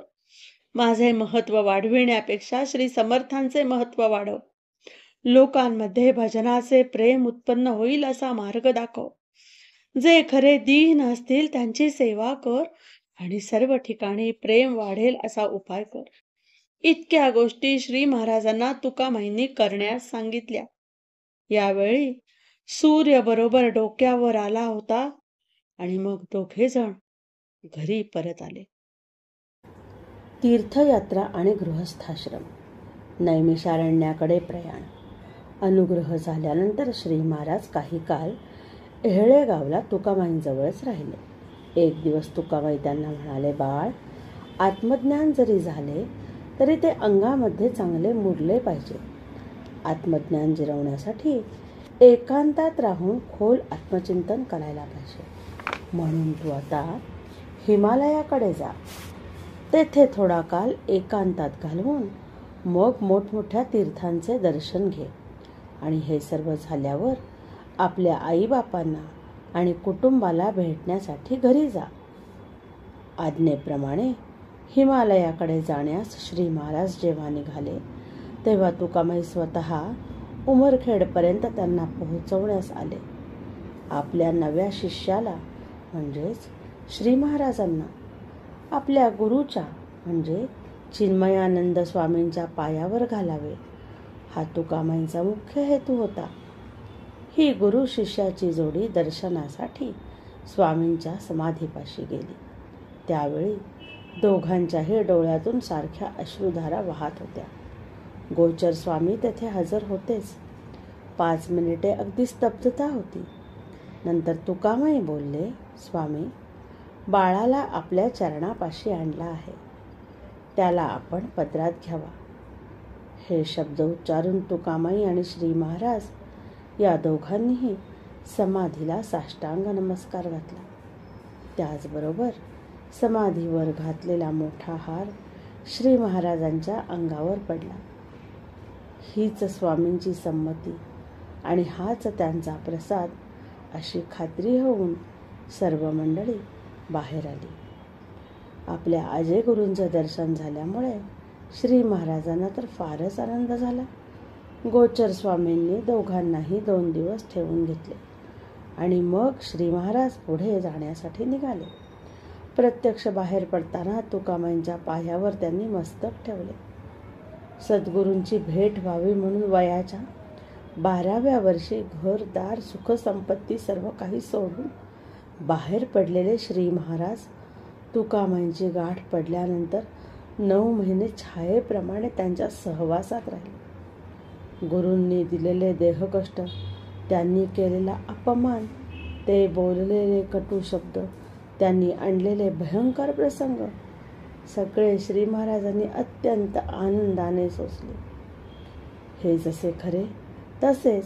माझे महत्व वाढविण्यापेक्षा श्री समर्थांचे महत्व वाढव. लोकांमध्ये भजनाचे प्रेम उत्पन्न होईल असा मार्ग दाखव. जे खरे दीन असतील त्यांची सेवा कर आणि सर्व ठिकाणी प्रेम वाढेल असा उपाय कर. इतक्या गोष्टी श्री महाराजांना तुकामाईंनी करण्यास सांगितल्या. यावेळी सूर्य बरोबर डोक्यावर आला होता आणि मग दोघे जण घरी परत आले. तीर्थयात्रा आणि गृहस्थाश्रम. नैमिषारण्याकडे प्रयाण. अनुग्रह झाल्यानंतर श्री महाराज काही काळ येळेगावला तुकामाईंजवळच राहिले. एक दिवस तुकामाई त्यांना म्हणाले, बाळ, आत्मज्ञान जरी झाले तरी ते अंगामध्ये चांगले मुरले पाहिजे. आत्मज्ञान जिरवण्यासाठी एकांतात राहून खोल आत्मचिंतन करायला पाहिजे. म्हणून तू आता हिमालयाकडे जा. तेथे थोडा काल एकांतात घालवून मग मोठमोठ्या तीर्थांचे दर्शन घे आणि हे सर्व झाल्यावर आपल्या आईबापांना आणि कुटुंबाला भेटण्यासाठी घरी जा. आज्ञेप्रमाणे हिमालयाकडे जाण्यास श्री महाराज जेव्हा निघाले तेव्हा तुकामाई स्वतः उमरखेडपर्यंत त्यांना पोहोचवण्यास आले. आपल्या नव्या शिष्याला म्हणजेच श्री महाराजांना आपल्या गुरुच्या म्हणजे चिन्मयानंद स्वामींच्या पायावर घालावे हा तुकामाईंचा मुख्य हेतू होता. ही गुरु शिष्याची जोडी दर्शनासाठी स्वामींच्या समाधीपाशी गेली. त्यावेळी दोघांच्याही डोळ्यातून सारख्या अश्रुधारा वाहत होत्या. गोचर स्वामी तेथे हजर होतेच. 5 मिनिटे अगदी स्तब्धता होती. नंतर तुकामाई बोलले, स्वामी, बाळाला आपल्या चरणापाशी आणला आहे, त्याला आपण पदरात घ्यावा. हे शब्द उच्चारून तुकामाई आणि श्री महाराज या दोघांनीही समाधीला साष्टांग नमस्कार घातला. त्याचबरोबर समाधीवर घातलेला मोठा हार श्री महाराजांच्या अंगावर पडला. हीच स्वामींची संमती आणि हाच त्यांचा प्रसाद अशी खात्री होऊन सर्व मंडळी बाहेर आली. आपल्या अजय गुरूंचं दर्शन झाल्यामुळे श्री महाराजांना तर फारच आनंद झाला. गोचर स्वामींनी दोघांनाही 2 दिवस ठेवून घेतले आणि मग श्री महाराज पुढे जाण्यासाठी निघाले. प्रत्यक्ष बाहेर पडताना तुकामाईंच्या पायावर त्यांनी मस्तक ठेवले. सद्गुरूंची भेट व्हावी म्हणून वयाच्या 12व्या वर्षी घरदार सुखसंपत्ती सर्व काही सोडून बाहेर पडलेले श्री महाराज तुकामाईंची गाठ पडल्यानंतर 9 महिने छायेप्रमाणे त्यांच्या सहवासात राहिले. गुरूंनी दिलेले देहकष्ट, त्यांनी केलेला अपमान, ते बोललेले कटू शब्द, त्यांनी आणलेले भयंकर प्रसंग सगळे श्री महाराजांनी अत्यंत आनंदाने सोसले. हे जसे खरे तसेच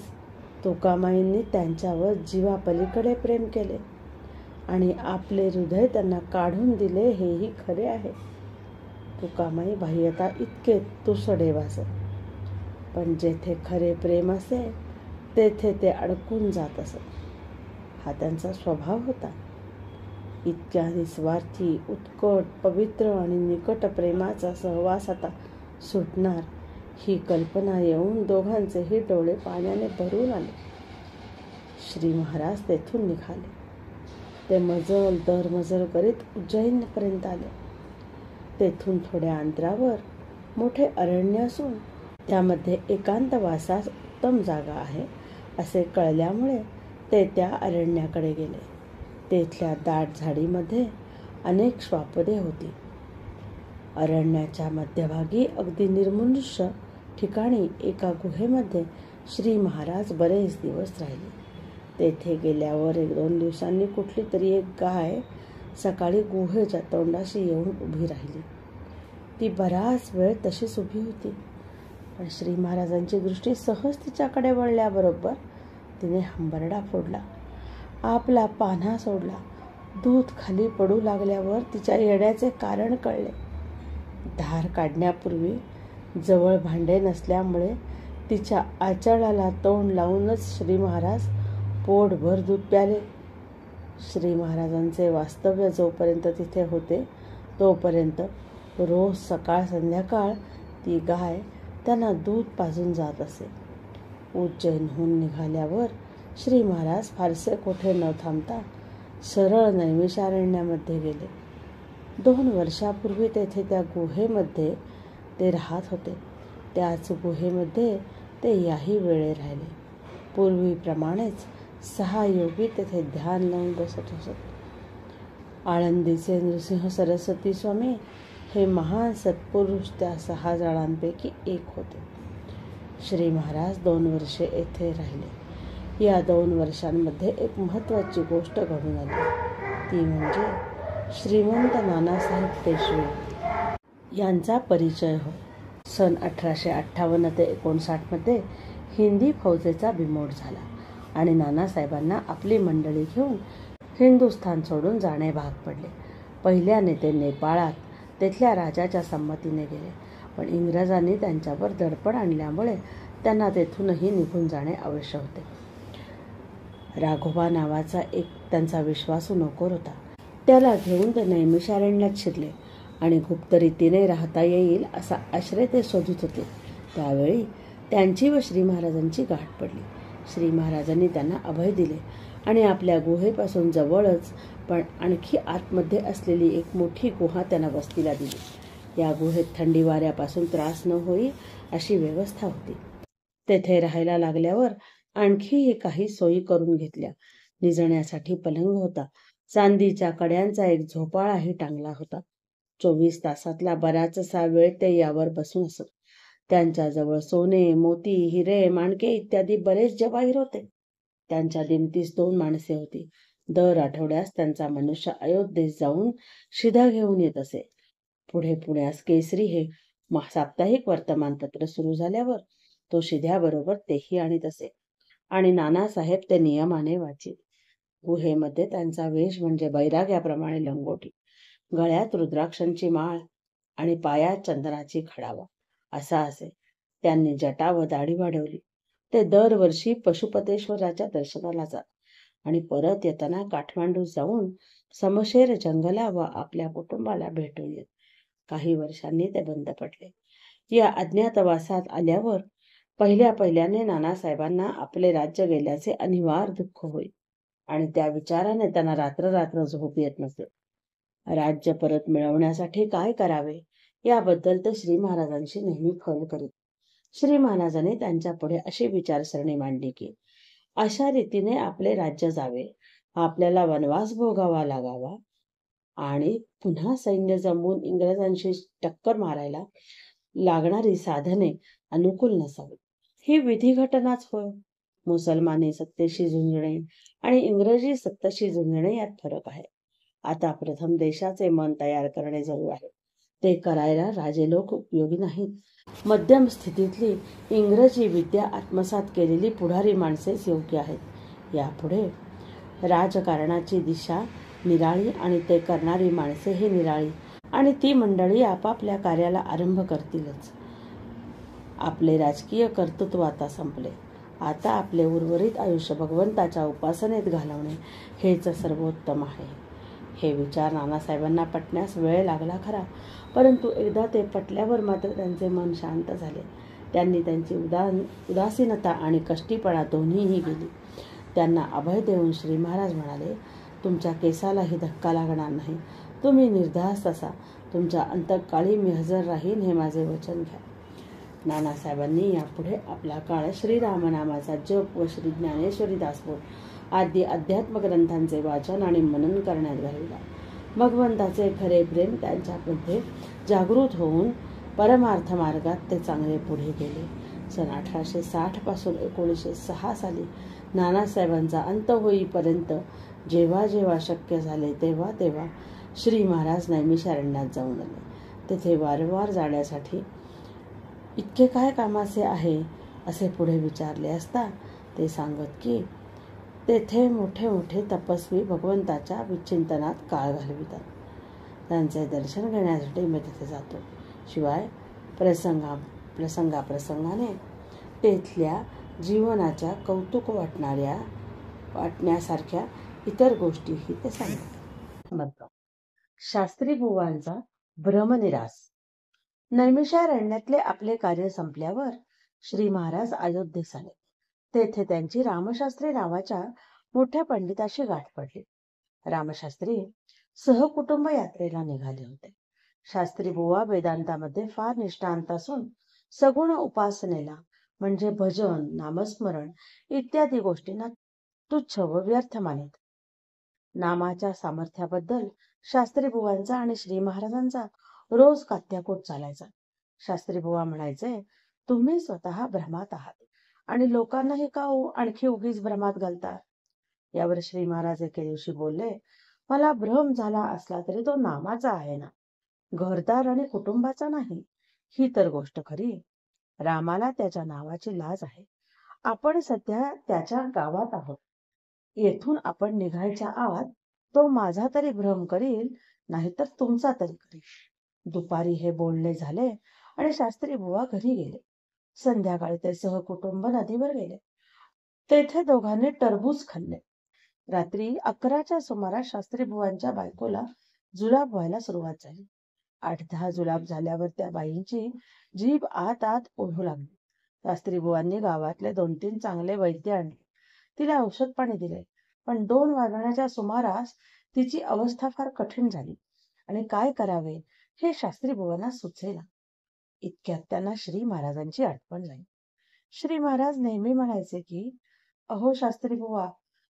तुकामाईंनी त्यांच्यावर जीवापलीकडे प्रेम केले आणि आपले हृदय त्यांना काढून दिले हेही खरे आहे. तुकामाई बाह्यता इतके तुसडे वासत, पण जेथे खरे प्रेम असे तेथे ते अडकून जात असत. हा त्यांचा स्वभाव होता. इतक्या निस्वार्थी, उत्कट, पवित्र आणि निकट प्रेमाचा सहवास आता सुटणार ही कल्पना येऊन दोघांचेही डोळे पाण्याने भरून आले. श्री महाराज तेथून निघाले. ते मजल दर मजल करीत उज्जैनपर्यंत आले. तेथून थोड्या अंतरावर मोठे अरण्य असून त्यामध्ये एकांतवासास उत्तम जागा आहे असे कळल्यामुळे ते त्या अरण्याकडे गेले. तेथल्या दाट झाडीमध्ये अनेक श्वापदे होती. अरण्याच्या मध्यभागी अगदी निर्मनुष्य ठिकाणी एका गुहेमध्ये श्री महाराज बरेच दिवस राहिले. तेथे गेल्यावर 1-2 दिवसांनी कुठली तरी एक गाय सकाळी गुहेच्या तोंडाशी येऊन उभी राहिली. ती बराच वेळ तशीच उभी होती, पण श्री महाराजांची दृष्टी सहज तिच्याकडे वळल्याबरोबर तिने हंबरडा फोडला, आपला पान्हा सोडला. दूध खाली पडू लागल्यावर तिच्या येण्याचे कारण कळले. धार काढण्यापूर्वी जवळ भांडे नसल्यामुळे तिच्या आचळाला तोंड लावूनच श्री महाराज पोटभर दूध प्याले. श्री महाराजांचे वास्तव्य जोपर्यंत तिथे होते तोपर्यंत रोज सकाळ संध्याकाळ ती गाय त्यांना दूध पाजून जात असे. उज्जैनहून निघाल्यावर श्री महाराज फारसे कोठे न थांबता सरळ नैमिषारण्यामध्ये गेले. 2 वर्षापूर्वी तेथे त्या गुहेमध्ये ते राहत होते. त्याच गुहेमध्ये ते याही वेळे राहिले. पूर्वीप्रमाणेच 6 योगी तेथे ध्यान लावून बसत असत. आळंदीचे नृसिंह सरस्वती स्वामी हे महान सत्पुरुष त्या 6 जणांपैकी एक होते. श्री महाराज 2 वर्षे येथे राहिले. या 2 वर्षांमध्ये एक महत्त्वाची गोष्ट घडून आली. ती म्हणजे श्रीमंत नानासाहेब पेशवे यांचा परिचय होय. सन 1858 ते 59 मध्ये हिंदी फौजेचा बिमोड झाला आणि नानासाहेबांना आपली मंडळी घेऊन हिंदुस्थान सोडून जाणे भाग पडले. पहिल्याने ते नेपाळात तेथल्या राजाच्या संमतीने गेले, पण इंग्रजांनी त्यांच्यावर दडपण आणल्यामुळे त्यांना तेथूनही निघून जाणे आवश्यक होते. राघोबा नावाचा एक त्यांचा विश्वासू नोकर होता. त्याला घेऊन ते नैमिषारण्यात शिरले आणि गुप्त रीतीने राहता येईल असा आश्रय ते शोधत होते. त्यावेळी त्यांची व श्री महाराजांची गाठ पडली. श्री महाराजांनी त्यांना अभय दिले आणि आपल्या गुहेपासून जवळच पण आणखी आतमध्ये असलेली एक मोठी गुहा त्यांना वस्तीला दिली. या गुहेत थंडी वाऱ्यापासून त्रास न होई अशी व्यवस्था होती. तेथे राहायला लागल्यावर आणखीही काही सोयी करून घेतल्या. निजण्यासाठी पलंग होता. चांदीच्या कड्यांचा एक झोपाळाही टांगला होता. 24 तासातला बराचसा वेळ ते यावर बसून असत. त्यांच्याजवळ सोने, मोती, हिरे, माणके इत्यादी बरेच जवाहीर होते. त्यांच्या दिमतीस 2 माणसे होती. दर आठवड्यास त्यांचा मनुष्य अयोध्येस जाऊन शिधा घेऊन येत असे. पुढे पुण्यास केसरी हे साप्ताहिक वर्तमानपत्र सुरू झाल्यावर तो शिध्याबरोबर तेही आणीत असे आणि नानासाहेब ते नियमाने वाचित. गुहेमध्ये त्यांचा वेश म्हणजे बैराग्याप्रमाणे लंगोटी, गळ्यात रुद्राक्षांची माळ आणि पायात चंदनाची खडावा असा असे. त्यांनी जटा व दाढी वाढवली. ते दरवर्षी पशुपतेश्वराच्या दर्शनाला जात आणि परत येताना काठमांडू जाऊन समशेर जंगला व आपल्या कुटुंबाला भेटून येत. काही वर्षांनी ते बंद पडले. या अज्ञातवासात आल्यावर पहिल्याने नानासाहेबांना आपले राज्य गेल्याचे अनिवार्य दुःख होई आणि त्या विचाराने त्यांना रात्र झोप येत नसे. राज्य परत मिळवण्यासाठी काय करावे याबद्दल ते श्री महाराजांशी नेहमी फोन करीत. श्री महाराजांनी त्यांच्या पुढे अशी विचारसरणी मांडली की अशा रीतीने आपले राज्य जावे, आपल्याला वनवास भोगावा लागावा आणि पुन्हा सैन्य जमवून इंग्रजांशी टक्कर मारायला लागणारी साधने अनुकूल नसावी. ही विधी घटनाच होय. मुसलमानी सत्तेशी झुंजणे आणि इंग्रजी सत्तेशी झुंजणे यात फरक आहे. आता प्रथम देशाचे मन तयार करणे जरूर आहे. ते करायला राजे लोक उपयोगी नाहीत. मध्यम स्थितीतली इंग्रजी विद्या आत्मसात केलेली पुढारी माणसेच योग्य आहेत. यापुढे राजकारणाची दिशा निराळी आणि ते करणारी माणसे ही निराळी आणि ती मंडळी आपापल्या कार्याला आरंभ करतीलच. आपले राजकीय कर्तृत्व आता संपले. आता आपले उर्वरित आयुष्य भगवंताच्या उपासनेत घालवणे हेच सर्वोत्तम आहे. हे विचार नानासाहेबांना पटण्यास वेळ लागला खरा, परंतु एकदा ते पटल्यावर मात्र त्यांचे मन शांत झाले. त्यांनी त्यांची उदासीनता आणि कष्टीपणा दोन्हीही गेली. त्यांना अभय देऊन श्री महाराज म्हणाले, तुमच्या केसालाही धक्का लागणार नाही. तुम्ही निर्धास्त असा. तुमच्या अंतकाळी मी हजर राहीन हे माझे वचन घ्या. नानासाहेबांनी यापुढे आपला काळ श्रीरामनामाचा जप व श्री ज्ञानेश्वरी दासबोध आदी अध्यात्म ग्रंथांचे वाचन आणि मनन करण्यात घालविला. भगवंताचे खरे प्रेम त्यांच्यामध्ये जागृत होऊन परमार्थ मार्गात ते चांगले पुढे गेले. सन 1860 पासून 1906 साली नानासाहेबांचा अंत होईपर्यंत जेव्हा जेव्हा शक्य झाले तेव्हा श्री महाराज नैमिषारण्यात जाऊन आले. तेथे वारंवार जाण्यासाठी इतके काय कामाचे आहे असे पुढे विचारले असता ते सांगत की तेथे मोठे मोठे तपस्वी भगवंताच्या विचिंतनात काळ घालवितात. त्यांचे दर्शन घेण्यासाठी मी तिथे जातो. शिवाय प्रसंगाने तेथल्या जीवनाच्या कौतुक वाटण्यासारख्या इतर गोष्टीही ते सांगतात. शास्त्री बुवांचा भ्रमनिरास. नैमिषारण्यातले आपले कार्य संपल्यावर श्री महाराज अयोध्येस आले. तेथे त्यांची रामशास्त्री नावाच्या मोठ्या पंडिताशी गाठ पडली. रामशास्त्री सहकुटुंब यात्रेला निघाले होते. शास्त्री बुवा वेदांतामध्ये फार निष्णांत असून सगुण उपासनेला म्हणजे भजन, नामस्मरण इत्यादी गोष्टींना तुच्छ व व्यर्थ मानित. नामाच्या सामर्थ्याबद्दल शास्त्री बुवांचा आणि श्री महाराजांचा रोज कात्याकोट चालायचा. शास्त्री बुवा म्हणायचे, तुम्ही स्वतः भ्रमात आहात आणि लोकांनाही का आणखी उगीच भ्रमात घालता. यावर श्री महाराज एके दिवशी बोलले, मला भ्रम झाला असला तरी तो नामाचा आहे ना, घरदार आणि कुटुंबाचा नाही. ही तर गोष्ट खरी. रामाला त्याच्या नावाची लाज आहे. आपण सध्या त्याच्या गावात आहोत. येथून आपण निघायच्या आत तो माझा तरी भ्रम करील, नाहीतर तुमचा तरी करील. दुपारी हे बोलणे झाले आणि शास्त्री बुवा घरी गेले. संध्याकाळी ते सहकुटुंब नदीवर गेले. तेथे दोघांनी टरबूज खाल्ले. रात्री 11च्या सुमारास शास्त्री बुवांच्या बायकोला जुलाब व्हायला सुरुवात झाली. 8-10 जुलाब झाल्यावर त्या बाईंची जीभ आत ओढू लागली. शास्त्री बुवांनी गावातले 2-3 चांगले वैद्य आणले. तिला औषध पाणी दिले, पण 2 वाजण्याच्या सुमारास तिची अवस्था फार कठीण झाली आणि काय करावे हे शास्त्री बुवांना सुचेना. इतक्यात त्यांना श्री महाराजांची आठवण झाली. श्री महाराज नेहमी म्हणायचे की, अहो शास्त्री बुवा,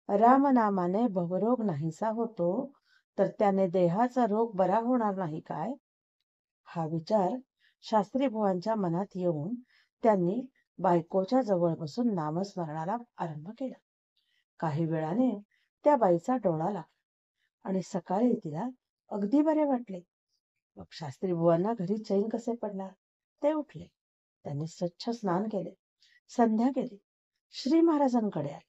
रामनामाने भवरोग नाहीसा होतो, तर त्याने देहाचा रोग बरा होणार नाही काय? हा विचार शास्त्री बुवांच्या मनात येऊन त्यांनी बायकोच्या जवळ बसून नामस्मरणाला आरंभ केला. काही वेळाने त्या बाईचा डोळा लागला आणि सकाळी तिला अगदी बरे वाटले. मग शास्त्री बुवांना घरी चैन कसे पडणार? ते उठले. त्यांनी स्वच्छ स्नान केले, संध्या केली, श्री महाराजांकडे आले.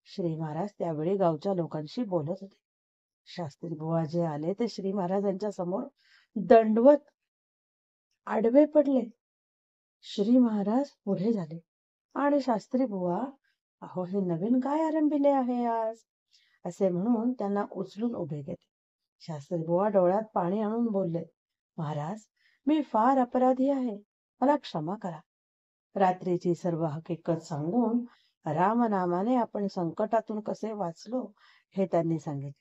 श्री महाराज त्यावेळी गावच्या लोकांशी बोलत होते. शास्त्री बुवा जे आले ते श्री महाराजांच्या समोर दंडवत आडवे पडले. श्री महाराज पुढे झाले आणि शास्त्री बुवा, अहो हे नवीन काय आरंभिले आहे आज, असे म्हणून त्यांना उचलून उभे केले. शास्त्री बुवा डोळ्यात पाणी आणून बोलले, महाराज, मी फार अपराधी आहे, मला क्षमा करा. रात्रीची सर्व हकीकत सांगून रामनामाने आपण संकटातून कसे वाचलो हे त्यांनी सांगितले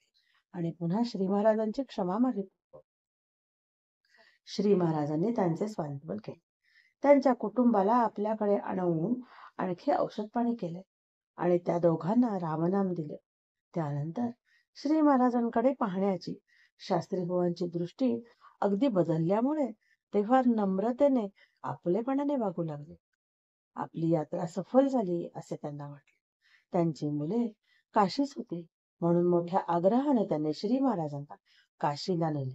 आणि पुन्हा श्री महाराजांची क्षमा मागितली. श्री महाराजांनी त्यांचे सांत्वन केले. त्यांच्या कुटुंबाला आपल्याकडे आणवून आणखी औषध पाणी केले आणि त्या दोघांना रामनाम दिले. त्यानंतर श्री महाराजांकडे पाहण्याची शास्त्री बुवांची दृष्टी अगदी बदलल्यामुळे ते फार नम्रतेने आपलेपणाने वागू लागले. आपली यात्रा सफल झाली असे त्यांना वाटले. त्यांची मुले काशीच होती म्हणून मोठ्या आग्रहाने त्यांनी श्री महाराजांना काशीला नेले.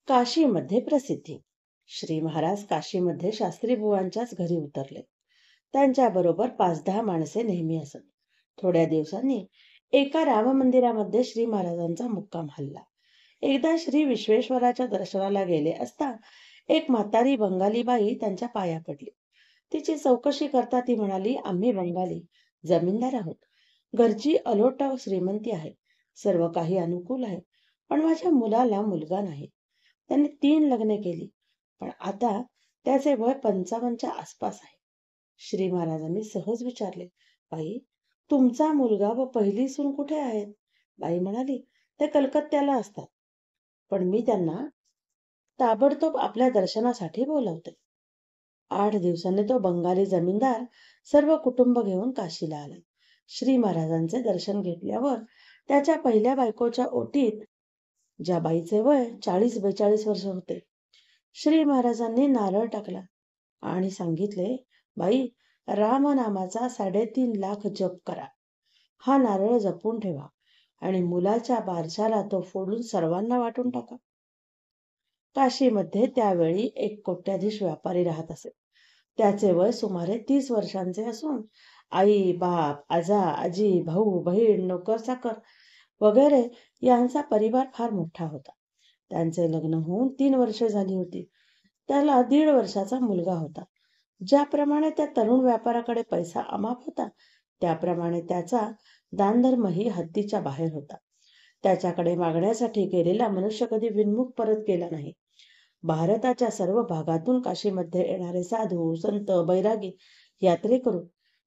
काशीमध्ये प्रसिद्धी. श्री महाराज काशीमध्ये शास्त्री बुवांच्याच घरी उतरले. त्यांच्याबरोबर 5-10 माणसे नेहमी असत. थोड्या दिवसांनी एका राम मंदिरामध्ये श्री महाराजांचा मुक्काम हल्ला. एकदा श्री विश्वेश्वराच्या दर्शनाला गेले असता एक म्हातारी बंगाली बाई त्यांच्या पाया पडली. तिची चौकशी करता ती म्हणाली, आम्ही बंगाली जमीनदार आहोत. घरची अलोट श्रीमंती आहे. सर्व काही अनुकूल आहे. पण माझ्या मुलाला मुलगा नाही. त्यांनी 3 लग्ने केली, पण आता त्याचे वय 55च्या आसपास आहे. श्री महाराजांनी सहज विचारले, बाई, तुमचा मुलगा व पहिली सून कुठे आहेत? बाई म्हणाली, ते कलकत्त्याला असतात, पण मी त्यांना ताबडतोब आपल्या दर्शनासाठी बोलवते. 8 दिवसांनी तो बंगाली जमीनदार सर्व कुटुंब घेऊन काशीला आला. श्री महाराजांचे दर्शन घेतल्यावर त्याच्या पहिल्या बायकोच्या ओटीत, ज्या बाईचे वय 40-42 वर्ष होते, श्री महाराजांनी नारळ टाकला आणि सांगितले, बाई, रामनामाचा 3.5 लाख जप करा. हा नारळ जपून ठेवा आणि मुलाच्या बारशाला तो फोडून सर्वांना वाटून टाका. काशीमध्ये त्यावेळी एक कोट्याधीश व्यापारी राहत असे. त्याचे वय सुमारे 30 वर्षांचे असून आई, बाप, आजा, आजी, भाऊ, बहीण, नोकर चाकर वगैरे यांचा परिवार फार मोठा होता. त्यांचे लग्न होऊन 3 वर्षे झाली होती. त्याला 1.5 वर्षाचा मुलगा होता. ज्याप्रमाणे त्या तरुण व्यापाराकडे पैसा अमाप होता, त्याप्रमाणे त्याचा दानधर्मही हद्दीच्या बाहेर होता. त्याच्याकडे मागण्यासाठी गेलेला मनुष्य कधी विनमुख परत गेला नाही. भारताच्या सर्व भागातून काशीमध्ये येणारे साधू, संत, बैरागी, यात्रेकरू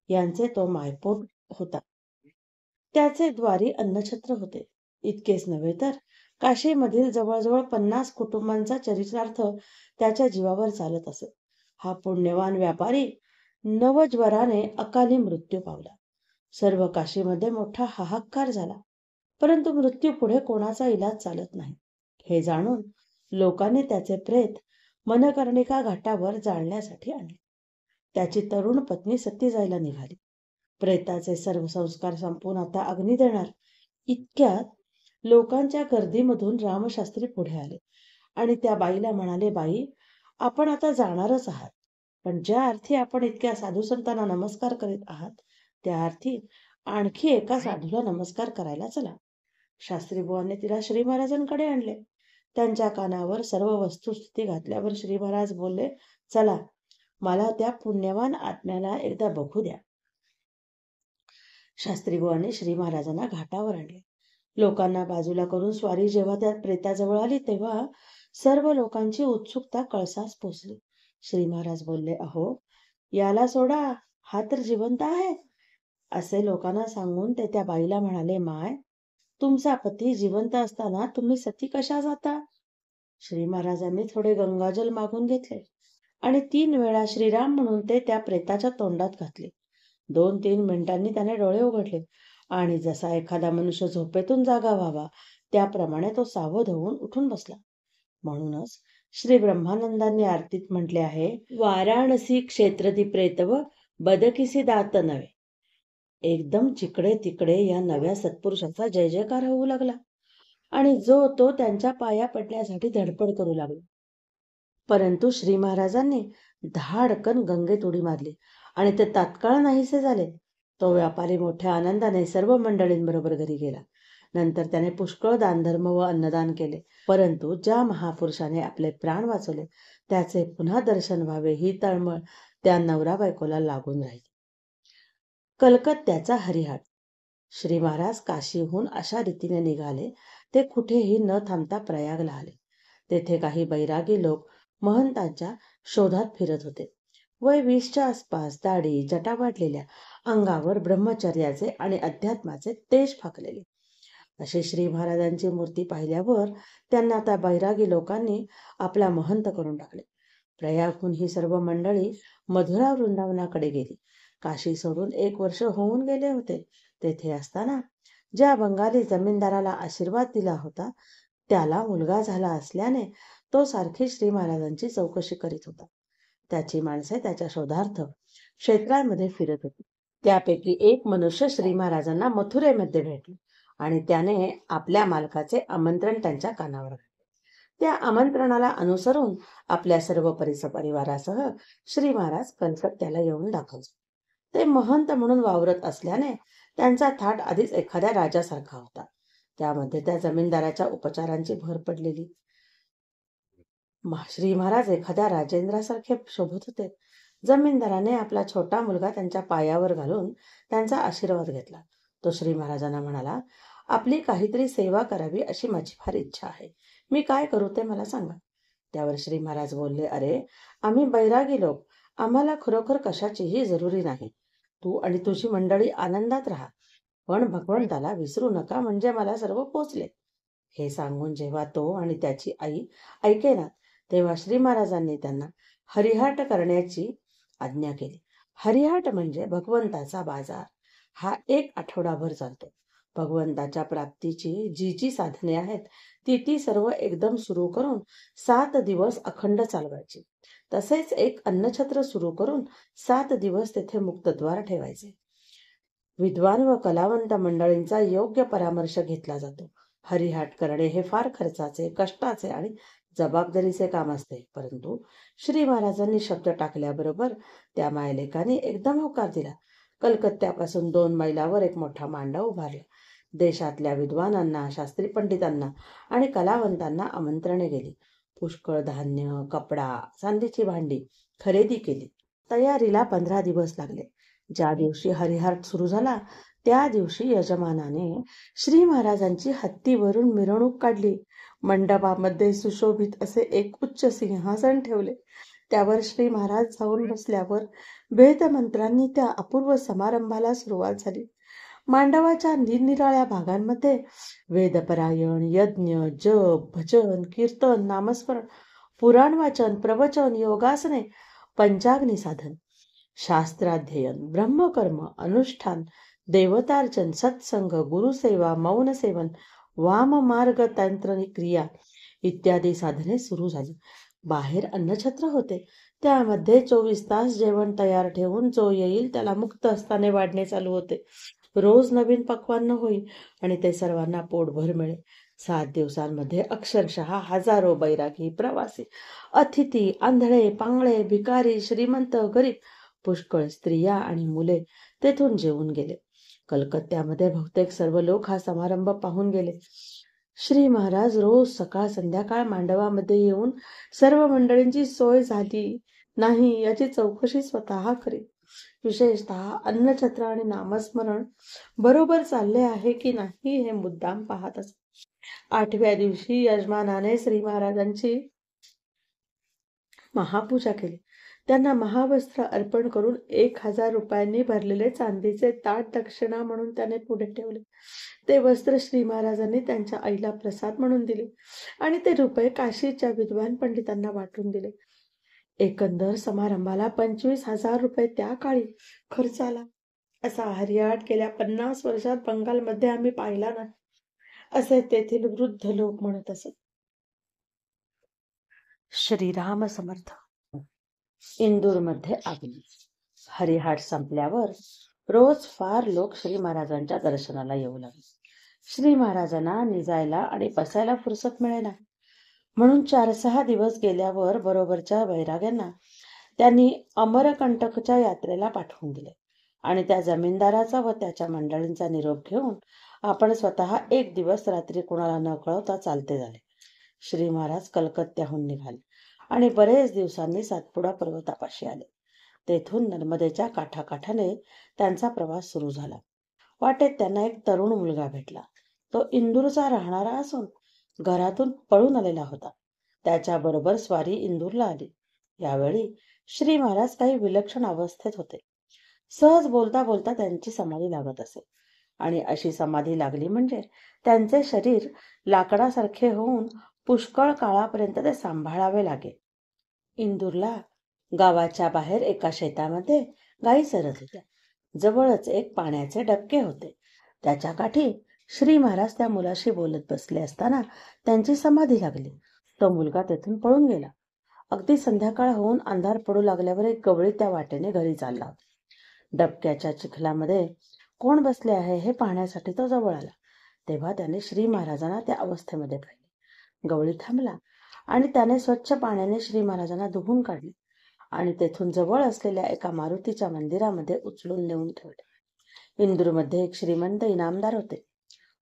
यांचे तो मायपोट होता. त्याचे द्वारी अन्नछत्र होते. इतकेच नव्हे तर काशीमधील जवळजवळ 50 कुटुंबांचा चरितार्थ त्याच्या जीवावर चालत असे. हा पुण्यवान व्यापारी नवज्वराने अकाली मृत्यू पावला. सर्व काशीमध्ये मोठा हाहाकार झाला, परंतु मृत्यू पुढे कोणाचा इलाज चालत नाही. हे जाणून लोकांनी त्याचे प्रेत मनकर्णिका घाटावर जाळण्यासाठी आणले. त्याची तरुण पत्नी सती जायला निघाली. प्रेताचे सर्व संस्कार संपून आता अग्नी देणार इतक्यात लोकांच्या गर्दीमधून रामशास्त्री पुढे आले आणि त्या बाईला म्हणाले, बाई, आपण आता जाणारच आहात, पण ज्या अर्थी आपण इतक्या साधू संतांना नमस्कार करीत आहात, त्या अर्थी आणखी एका साधूला नमस्कार करायला चला. शास्त्री बुवांनी तिला श्री महाराजांकडे आणले. त्यांच्या कानावर सर्व वस्तुस्थिती घातल्यावर श्री महाराज बोलले, चला, मला त्या पुण्यवान आत्म्याला एकदा बघू द्या. शास्त्री बुवांनी श्री महाराजांना घाटावर आणले. लोकांना बाजूला करून स्वारी जेव्हा त्या प्रेताजवळ आली तेव्हा सर्व लोकांची उत्सुकता कळसास पोचली. श्री महाराज बोलले, अहो, याला सोडा, हा तर जिवंत आहे, असे लोकांना सांगून ते त्या बाईला म्हणाले, माय, तुमचा पती जिवंत असताना तुम्ही सती कशा जाता? श्री महाराजांनी थोडे गंगाजल मागून घेतले आणि 3 वेळा श्रीराम म्हणून ते त्या प्रेताच्या तोंडात घातले. 2-3 मिनिटांनी त्याने डोळे उघडले आणि जसा एखादा मनुष्य झोपेतून जागा व्हावा त्याप्रमाणे तो सावध होऊन उठून बसला. म्हणूनच श्री ब्रह्मानंदांनी आरतीत म्हटले आहे, वाराणसी क्षेत्रती प्रेतव बदकिसी दात नवे. एकदम जिकडे तिकडे या नव्या सत्पुरुषाचा जय जयकार होऊ लागला आणि जो तो त्यांच्या पाया पडण्यासाठी धडपड करू लागला. परंतु श्री महाराजांनी धाडकन गंगेत उडी मारली आणि ते तात्काळ नाहीसे झाले. तो व्यापारी मोठ्या आनंदाने सर्व मंडळींबरोबर घरी गेला. नंतर त्याने पुष्कळ दानधर्म व अन्नदान केले. परंतु ज्या महापुरुषाने आपले प्राण वाचवले त्याचे पुन्हा दर्शन व्हावे ही तळमळ त्या नवरा बायकोला लागून राहिली. कलकत्त्याचा हरिहाट. श्री महाराज काशीहून अशा रीतीने निघाले ते कुठेही न थांबता प्रयागला आले. तेथे काही बैरागी लोक महंतांच्या शोधात फिरत होते. वय 20च्या आसपास, दाढी, जटा वाढलेल्या, अंगावर ब्रह्मचर्याचे आणि अध्यात्माचे तेज फाकलेले अशी श्री महाराजांची मूर्ती पाहिल्यावर त्यांना त्या बैरागी लोकांनी आपला महंत करून टाकले. प्रयागहून ही सर्व मंडळी मधुरा वृंदावनाकडे गेली. काशी सोडून 1 वर्ष होऊन गेले होते. तेथे असताना ज्या बंगाली जमीनदाराला आशीर्वाद दिला होता त्याला मुलगा झाला असल्याने तो सारखी श्री महाराजांची चौकशी करीत होता. त्याची माणसे त्याच्या शोधार्थ क्षेत्रांमध्ये फिरत होती. त्यापैकी एक मनुष्य श्री महाराजांना मथुरेमध्ये भेटला आणि त्याने आपल्या मालकाचे आमंत्रण त्यांच्या कानावर घातले. त्या आमंत्रणाला अनुसरून आपल्या सर्व परिवारासह श्री महाराज कलकत्त्याला येऊन दाखल. ते महंत म्हणून वावरत असल्याने त्यांचा थाट आधीच एखाद्या राजासारखा होता. त्यामध्ये त्या जमीनदाराच्या उपचारांची भर पडलेली. श्री महाराज एखाद्या राजेंद्रासारखे शोभत होते. जमीनदाराने आपला छोटा मुलगा त्यांच्या पायावर घालून त्यांचा आशीर्वाद घेतला. तो श्री महाराजांना म्हणाला, आपली काहीतरी सेवा करावी अशी माझी फार इच्छा आहे. मी काय करू ते मला सांगा. त्यावर श्री महाराज बोलले, अरे आम्ही बैरागी लोक, आम्हाला खरोखर कशाचीही जरुरी नाही. तू आणि तुझी मंडळी आनंदात राहा, पण भगवंताला विसरू नका म्हणजे मला सर्व पोचले. हे सांगून जेव्हा तो आणि त्याची आई ऐकेनात तेव्हा श्री महाराजांनी त्यांना हरिहाट करण्याची आज्ञा केली. हरिहाट म्हणजे भगवंताचा बाजार. हा 1 आठवडाभर चालतो. भगवंताच्या प्राप्तीची जी साधने आहेत ती सर्व एकदम सुरू करून 7 दिवस अखंड चालवायची. तसेच एक अन्नछत्र सुरू करून 7 दिवस तेथे मुक्तद्वार ठेवायचे. विद्वान व कलावंत मंडळींचा योग्य परामर्श घेतला जातो. हरिहाट करणे हे फार खर्चाचे, कष्टाचे आणि जबाबदारीचे काम असते. परंतु श्री महाराजांनी शब्द टाकल्याबरोबर त्या मायलेकाने एकदम होकार दिला. कलकत्त्यापासून 2 मैलावर एक मोठा मांडव उभारला. देशातल्या विद्वानांना, शास्त्री पंडितांना आणि कलावंतांना आमंत्रणे गेली. पुष्कळ धान्य, कपडा, चांदीची भांडी खरेदी केली. तयारीला 15 दिवस लागले. ज्या दिवशी हरिहाट सुरू झाला त्या दिवशी यजमानाने श्री महाराजांची हत्तीवरून मिरवणूक काढली. मंडपामध्ये सुशोभित असे एक उच्च सिंहासन ठेवले. त्यावर श्री महाराज जाऊन बसल्यावर वेदमंत्रांनी त्या अपूर्व समारंभाला सुरुवात झाली. मांडवाच्या निरनिराळ्या भागांमध्ये वेदपरायण, यज्ञ, जप, भजन, कीर्तन, नामस्मरण, पुराण वाचन, प्रवचन, योगासने, पंचाग्नी साधन, शास्त्राध्ययन, ब्रह्मकर्म, अनुष्ठान, देवतार्चन, सत्संग, गुरुसेवा, मौन सेवन, वाम मार्ग तंत्र क्रिया इत्यादी साधने सुरू झाली. बाहेर अन्नछत्र होते. त्यामध्ये 24 तास जेवण तयार ठेवून जो येईल त्याला मुक्त हस्ताने वाढणे चालू होते. रोज नवीन पक्वान्न होईल आणि ते सर्वांना पोटभर मिळेल. 7 दिवसांमध्ये अक्षरशः हजारो बैरागी, प्रवासी, अतिथी, आंधळे, पांगळे, भिकारी, श्रीमंत, गरीब, पुष्कळ स्त्रिया आणि मुले तेथून जेवून गेले. कलकत्त्यामध्ये बहुतेक सर्व लोक हा समारंभ पाहून गेले. श्री महाराज रोज सकाळ संध्याकाळ मांडवामध्ये येऊन सर्व मंडळींची सोय झाली नाही याची चौकशी स्वतः करीत. विशेषतः अन्नछत्र आणि नामस्मरण बरोबर चालले आहे की नाही हे मुद्दाम पाहत असत. 8व्या दिवशी यजमानाने श्री महाराजांची महापूजा केली. त्यांना महावस्त्र अर्पण करून 1000 रुपयांनी भरलेले चांदीचे ताट दक्षिणा म्हणून त्याने पुढे ठेवले. ते वस्त्र श्री महाराजांनी त्यांच्या आईला प्रसाद म्हणून दिले आणि ते रुपये काशीच्या विद्वान पंडितांना वाटून दिले. एकंदर समारंभाला 25,000 रुपये त्या काळी खर्च आला. असा हरिहाट गेल्या 50 वर्षात बंगालमध्ये आम्ही पाहिला नाही, असे तेथील वृद्ध लोक म्हणत असत. श्रीराम समर्थ. इंदूरमध्ये आगमन. हरिहाट संपल्यावर रोज फार लोक श्री महाराजांच्या दर्शनाला येऊ लागले. श्री महाराजांना निजायला आणि बसायला फुरसत मिळेना. म्हणून 4-6 दिवस गेल्यावर बरोबरच्या वैराग्यांना त्यांनी अमरकंटकच्या यात्रेला पाठवून दिले आणि त्या जमीनदाराचा व त्याच्या मंडळींचा निरोप घेऊन आपण स्वतः 1 दिवस रात्री कोणाला न कळवता चालते झाले. श्री महाराज कलकत्त्याहून निघाले आणि बरेच दिवसांनी सातपुडा पर्वतापाशी आले. तेथून नर्मदेच्या काठाकाठाने त्यांचा प्रवास सुरू झाला. वाटेत त्यांना एक तरुण मुलगा भेटला. तो इंदूरचा राहणारा असून घरातून पळून आलेला होता. त्याच्याबरोबर स्वारी इंदूरला आली. यावेळी श्री महाराज काही विलक्षण अवस्थेत होते. सहज बोलता बोलता त्यांची समाधी लागत असे. आणि अशी समाधी लागली म्हणजे त्यांचे शरीर लाकडासारखे होऊन पुष्कळ काळापर्यंत ते सांभाळावे लागे. इंदूरला गावाच्या बाहेर एका शेतामध्ये गायी चरत होत्या. जवळच एक पाण्याचे डबके होते. त्याच्या काठी श्री महाराज त्या मुलाशी बोलत बसले असताना त्यांची समाधी लागली. तो मुलगा तेथून पळून गेला. अगदी संध्याकाळ होऊन अंधार पडू लागल्यावर एक गवळी त्या वाटेने घरी चालला होता. डबक्याच्या चिखलामध्ये कोण बसले आहे हे पाहण्यासाठी तो जवळ आला. तेव्हा त्याने श्री महाराजांना त्या अवस्थेमध्ये पाहिले. गवळी थांबला आणि त्याने स्वच्छ पाण्याने श्री महाराजांना धुवून काढले आणि तेथून जवळ असलेल्या एका मारुतीच्या मंदिरामध्ये उचलून नेऊन ठेवले. इंदूरमध्ये एक श्रीमंत इनामदार होते.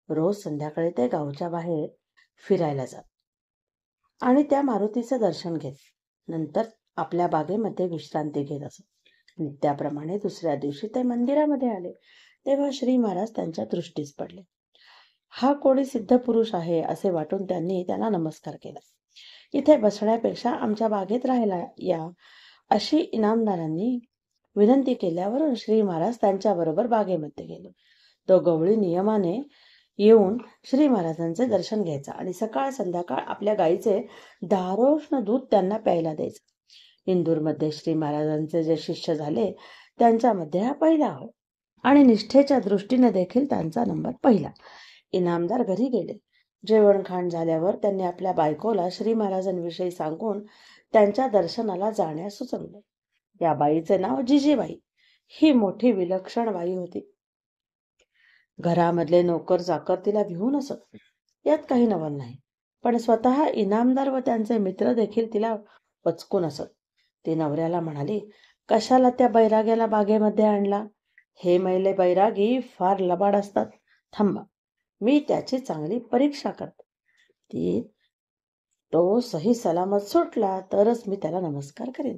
रोज संध्याकाळी ते गावच्या बाहेर फिरायला जात आणि त्या मारुतीचं दर्शन घेत. नंतर आपल्या बागेमध्ये विश्रांती घेत असत. नित्याप्रमाणे दुसऱ्या दिवशी ते मंदिरामध्ये आले. तेव्हा श्री महाराज त्यांच्या दृष्टीस पडले. हा कोणी सिद्ध पुरुष आहे असे वाटून त्यांनी त्यांना नमस्कार केला. इथे बसण्यापेक्षा आमच्या बागेत राहायला या अशी इनामदारांनी विनंती केल्यावरून श्री महाराज त्यांच्याबरोबर बागेमध्ये गेले. तो गवळी नियमाने येऊन श्री महाराजांचे दर्शन घ्यायचा आणि सकाळ संध्याकाळ आपल्या गाईचे दारोष्ण दूध त्यांना प्यायला द्यायचं. इंदूरमध्ये श्री महाराजांचे जे शिष्य झाले त्यांच्यामध्ये हा पहिला होय आणि निष्ठेच्या दृष्टीने देखील त्यांचा नंबर पहिला. इनामदार घरी गेले. जेवण खाण झाल्यावर त्यांनी आपल्या बायकोला श्री महाराजांविषयी सांगून त्यांच्या दर्शनाला जाण्यास सुचवले. या बाईचे नाव जिजीबाई. ही मोठी विलक्षण बाई होती. घरामधले नोकर चाकर तिला भिवून असत. यात काही नवल नाही. पण स्वतः इनामदार व त्यांचे मित्र देखील तिला वचकून असत. ती नवऱ्याला म्हणाली, कशाला त्या बैराग्याला बागेमध्ये आणला? हे मैले बैरागी फार लबाड असतात. थांबा, मी त्याची चांगली परीक्षा करते. तो सही सलामत सुटला तरच मी त्याला नमस्कार करेन.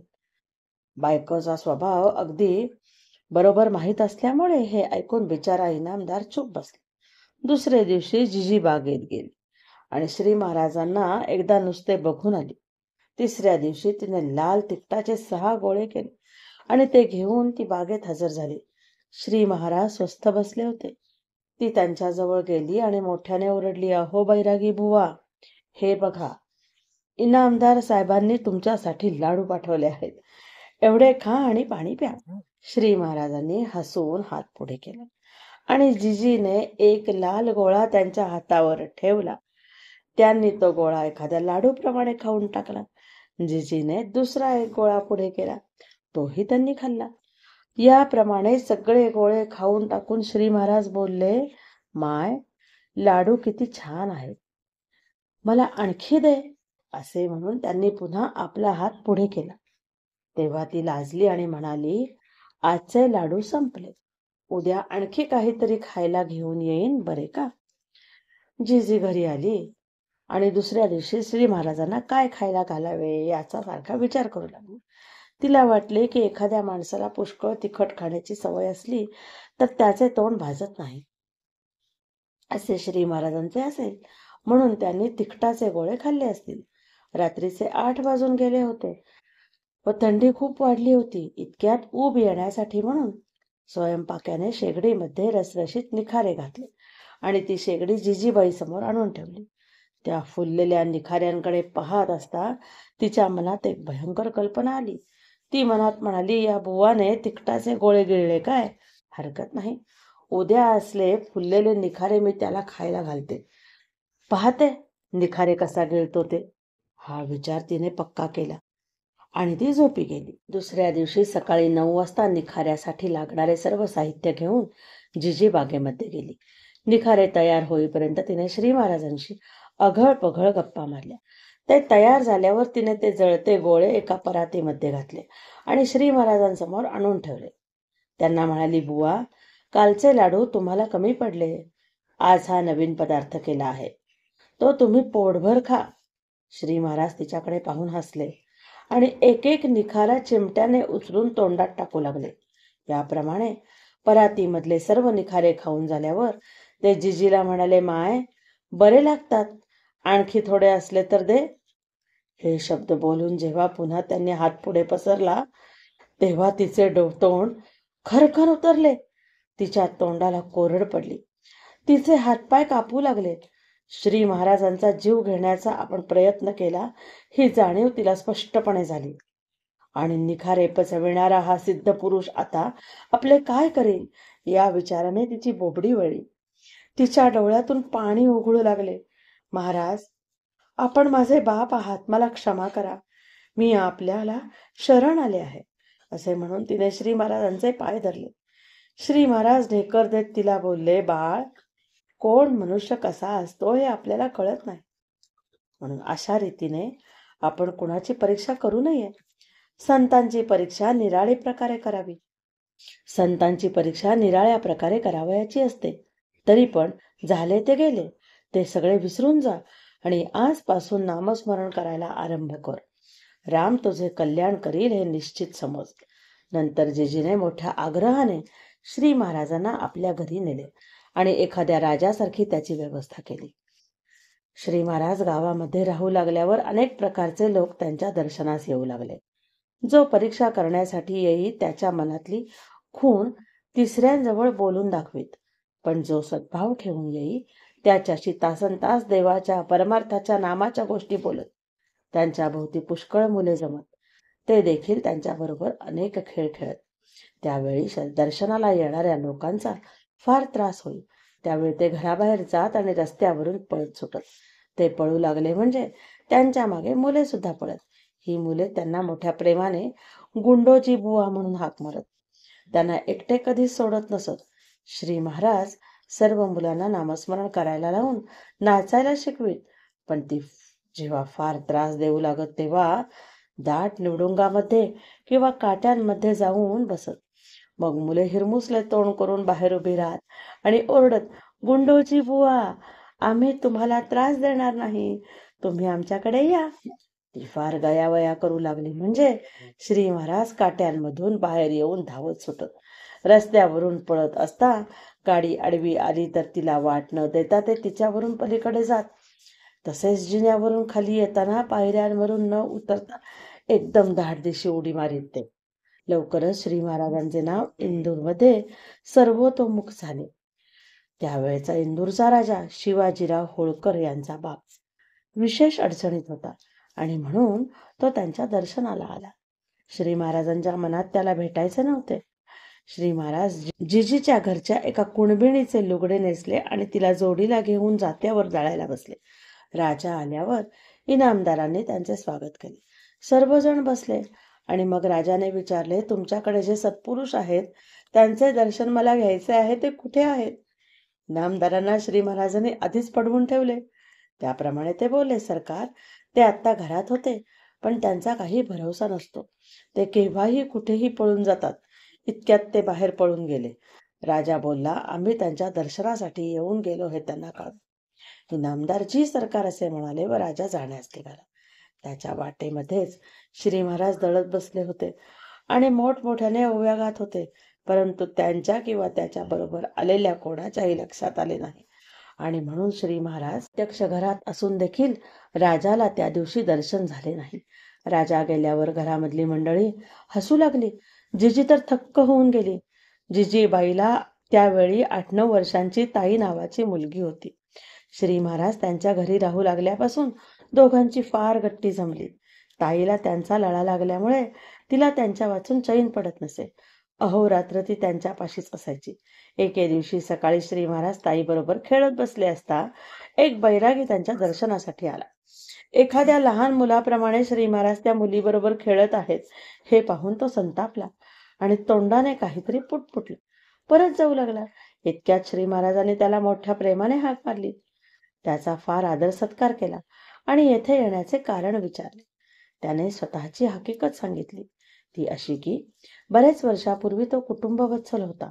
बायकोचा स्वभाव अगदी बरोबर माहीत असल्यामुळे हे ऐकून बिचारा इनामदार चूप बसला. दुसरे दिवशी जिजी बागेत गेली आणि श्री महाराजांना एकदा नुसते बघून आली. तिसऱ्या दिवशी तिने लाल तिखटाचे 6 गोळे केले आणि ते घेऊन ती बागेत हजर झाली. श्री महाराज स्वस्थ बसले होते. ती त्यांच्याजवळ गेली आणि मोठ्याने ओरडली, अहो बैरागी बुवा, हे बघा, इनामदार साहेबांनी तुमच्यासाठी लाडू पाठवले आहेत. एवढे खा आणि पाणी प्या. श्री महाराजांनी हसून हात पुढे केला आणि जिजीने एक लाल गोळा त्यांच्या हातावर ठेवला. त्यांनी तो गोळा एखाद्या लाडूप्रमाणे खाऊन टाकला. जिजीने दुसरा एक गोळा पुढे केला. तोही त्यांनी खाल्ला. याप्रमाणे सगळे गोळे खाऊन टाकून श्री महाराज बोलले, माय, लाडू किती छान आहेत, मला आणखी दे. असे म्हणून त्यांनी पुन्हा आपला हात पुढे केला. तेव्हा ती लाजली आणि म्हणाली, आजचे लाडू संपले. उद्या आणखी काहीतरी खायला घेऊन येईन बरे का? जिजी घरी आली आणि दुसऱ्या दिवशी श्री महाराजांना काय खायला घालावे याचा सारखा विचार करू लागली. तिला वाटले की एखाद्या माणसाला पुष्कळ तिखट खाण्याची सवय असली तर त्याचे तोंड भाजत नाही असे श्री महाराजांचे असेल, म्हणून त्यांनी तिखटाचे गोळे खाल्ले असतील. रात्रीचे 8 वाजून गेले होते व थंडी खूप वाढली होती. इतक्यात ऊब येण्यासाठी म्हणून स्वयंपाक्याने शेगडीमध्ये रसरशीत निखारे घातले आणि ती शेगडी जिजीबाई समोर आणून ठेवली. त्या फुललेल्या निखाऱ्यांकडे पाहत असता तिच्या मनात एक भयंकर कल्पना आली. ती मनात म्हणाली, या बुवाने तिखटाचे गोळे गिळले काय? हरकत नाही, उद्या असले फुललेले निखारे मी त्याला खायला घालते. पाहते निखारे कसा गिळतो ते. हा विचार तिने पक्का केला आणि ती झोपी गेली. दुसऱ्या दिवशी सकाळी 9 वाजता निखाऱ्यासाठी लागणारे सर्व साहित्य घेऊन जिजी बागेमध्ये गेली. निखारे तयार होईपर्यंत तिने श्री महाराजांशी अघळ पघळ गप्पा मारल्या. ते तयार झाल्यावर तिने ते जळते गोळे एका परातीमध्ये घातले आणि श्री महाराजांसमोर आणून ठेवले. त्यांना म्हणाली, बुवा, कालचे लाडू तुम्हाला कमी पडले. आज हा नवीन पदार्थ केला आहे, तो तुम्ही पोटभर खा. श्री महाराज तिच्याकडे पाहून हसले आणि एक एक निखारा चिमट्याने उचलून तोंडात टाकू लागले. याप्रमाणे परातीमधले सर्व निखारे खाऊन झाल्यावर ते जिजीला म्हणाले, माय बरे लागतात, आणखी थोडे असले तर दे. हे शब्द बोलून जेव्हा पुन्हा त्यांनी हात पुढे पसरला तेव्हा तिचे तोंड खरखर उतरले. तिच्या तोंडाला कोरड पडली. तिचे हातपाय कापू लागले. श्री महाराजांचा जीव घेण्याचा आपण प्रयत्न केला ही जाणीव तिला स्पष्टपणे झाली. आणि निखारे पचविणारा हा सिद्ध पुरुष आता आपले काय करेल या विचाराने तिची बोबडी वळली. तिच्या डोळ्यातून पाणी उघळू लागले. महाराज, आपण माझे बाप आहात, मला क्षमा करा, मी आपल्याला शरण आले आहे, असे म्हणून तिने श्री महाराजांचे पाय धरले. श्री महाराज ढेकर देत तिला बोलले, बाळ, कोण मनुष्य कसा असतो हे आपल्याला कळत नाही, म्हणून अशा रीतीने आपण कुणाची परीक्षा करू नये. संतांची परीक्षा निराळी प्रकारे करावी. संतांची परीक्षा निराळ्या प्रकारे करावयाची असते. तरी पण झाले ते गेले, ते सगळे विसरून जा आणि आजपासून नामस्मरण करायला आरंभ कर. राम तुझे कल्याण करील हे निश्चित समज. नंतर जिजीने मोठ्या आग्रहाने श्री महाराजांना आपल्या घरी नेले आणि एखाद्या राजासारखी त्याची व्यवस्था केली. श्री महाराज गावामध्ये राहू लागल्यावर अनेक प्रकारचे लोक त्यांच्या दर्शनास येऊ लागले. जो परीक्षा करण्यासाठी येई त्याच्या मनातली खूण तिसऱ्यांजवळ बोलून दाखवीत, पण जो सद्भाव ठेवून येई त्याच्याशी तासनतास देवाच्या परमार्थाच्या नामाच्या गोष्टी बोलत. त्यांच्या भोवती पुष्कळ मुले जमत. ते देखील त्यांच्याबरोबर अनेक खेळ खेळत. त्यावेळी दर्शनाला येणाऱ्या लोकांचा फार त्रास होईल. त्यावेळी ते घराबाहेर जात आणि रस्त्यावरून पळत सुटत. ते पळू लागले म्हणजे त्यांच्या मागे मुले सुद्धा पळत. ही मुले त्यांना मोठ्या प्रेमाने गुंडोजी बुवा म्हणून हाक मारत. त्यांना एकटे कधीच सोडत नसत. श्री महाराज सर्व मुलांना नामस्मरण करायला लावून नाचायला शिकवीत, पण ती जेव्हा फार त्रास देऊ लागत तेव्हा दाट निवडुंगामध्ये किंवा काट्यांमध्ये जाऊन बसत. मग मुले हिरमुसले तोंड करून बाहेर उभी राहत आणि ओरडत, गुंडोजी बुवा, आम्ही तुम्हाला त्रास देणार नाही, तुम्ही आमच्याकडे या. ती फार गयावया करू लागली म्हणजे श्री महाराज काट्यांमधून बाहेर येऊन धावत सुटत. रस्त्यावरून पळत असता गाडी आडवी आली तर तिला वाट न देता ते तिच्यावरून पलीकडे जात. तसेच जिन्यावरून खाली येताना पायऱ्यांवरून न उतरता एकदम धाडदिशी उडी मारीत ते. लवकरच श्री महाराजांचे नाव इंदूरमध्ये सर्वतोमुख झाले. त्यावेळेचा इंदूरचा राजा शिवाजीराव होळकर यांचा बाप विशेष अडचणीत होता आणि म्हणून तो त्यांच्या दर्शनाला आला. श्री महाराजांच्या मनात त्याला भेटायचे नव्हते. श्री महाराज जिजीच्या घरच्या एका कुणबिणीचे लुगडे नेसले आणि तिला जोडीला घेऊन जात्यावर जाळायला बसले. राजा आल्यावर इनामदारांनी त्यांचे स्वागत केले. सर्वजण बसले आणि मग राजाने विचारले, तुमच्याकडे जे सत्पुरुष आहेत त्यांचे दर्शन मला घ्यायचे आहे, ते कुठे आहेत? इनामदारांना श्री महाराजांनी आधीच पडवून ठेवले. त्याप्रमाणे ते बोलले, सरकार, ते आत्ता घरात होते, पण त्यांचा काही भरोसा नसतो. ते केव्हाही कुठेही पळून जातात. इतक्यात ते बाहेर पळून गेले. राजा बोलला, आम्ही त्यांच्या दर्शनासाठी येऊन गेलो हे त्यांना कळलं. इनामदार जी सरकार असे म्हणाले व राजा जाण्यास निघाला. त्याच्या वाटेमध्येच श्री महाराज दळत बसले होते आणि मोठमोठ्याने ओव्या गात होते, परंतु त्यांच्या किंवा त्याच्या बरोबर आलेल्या कोणाच्याही लक्षात आले नाही. आणि म्हणून श्री महाराज प्रत्यक्ष घरात असून देखील राजाला त्या दिवशी दर्शन झाले नाही. राजा गेल्यावर घरामधली मंडळी हसू लागली. जिजी तर थक्क होऊन गेली. जिजीबाईला त्यावेळी 8-9 वर्षांची ताई नावाची मुलगी होती. श्री महाराज त्यांच्या घरी राहू लागल्यापासून दोघांची फार गट्टी जमली. ताईला त्यांचा लळा लागल्यामुळे तिला त्यांच्या वाचून चैन पडत नसे. अहोरात्र ती त्यांच्यापाशीच असायची. एके दिवशी सकाळी श्री महाराज ताईबरोबर खेळत बसले असता एक बैरागी त्यांच्या दर्शनासाठी आला. एखाद्या लहान मुलाप्रमाणे श्री महाराज त्या मुलीबरोबर खेळत आहेत हे पाहून तो संतापला आणि तोंडाने काहीतरी पुटपुटलं. परत जाऊ लागला. इतक्यात श्री महाराजांनी त्याला मोठ्या प्रेमाने हाक मारली. त्याचा फार आदर सत्कार केला आणि येथे येण्याचे कारण विचारले. त्याने स्वतःची हकीकत सांगितली. ती अशी की बरेच वर्षापूर्वी तो कुटुंबवत्सल होता.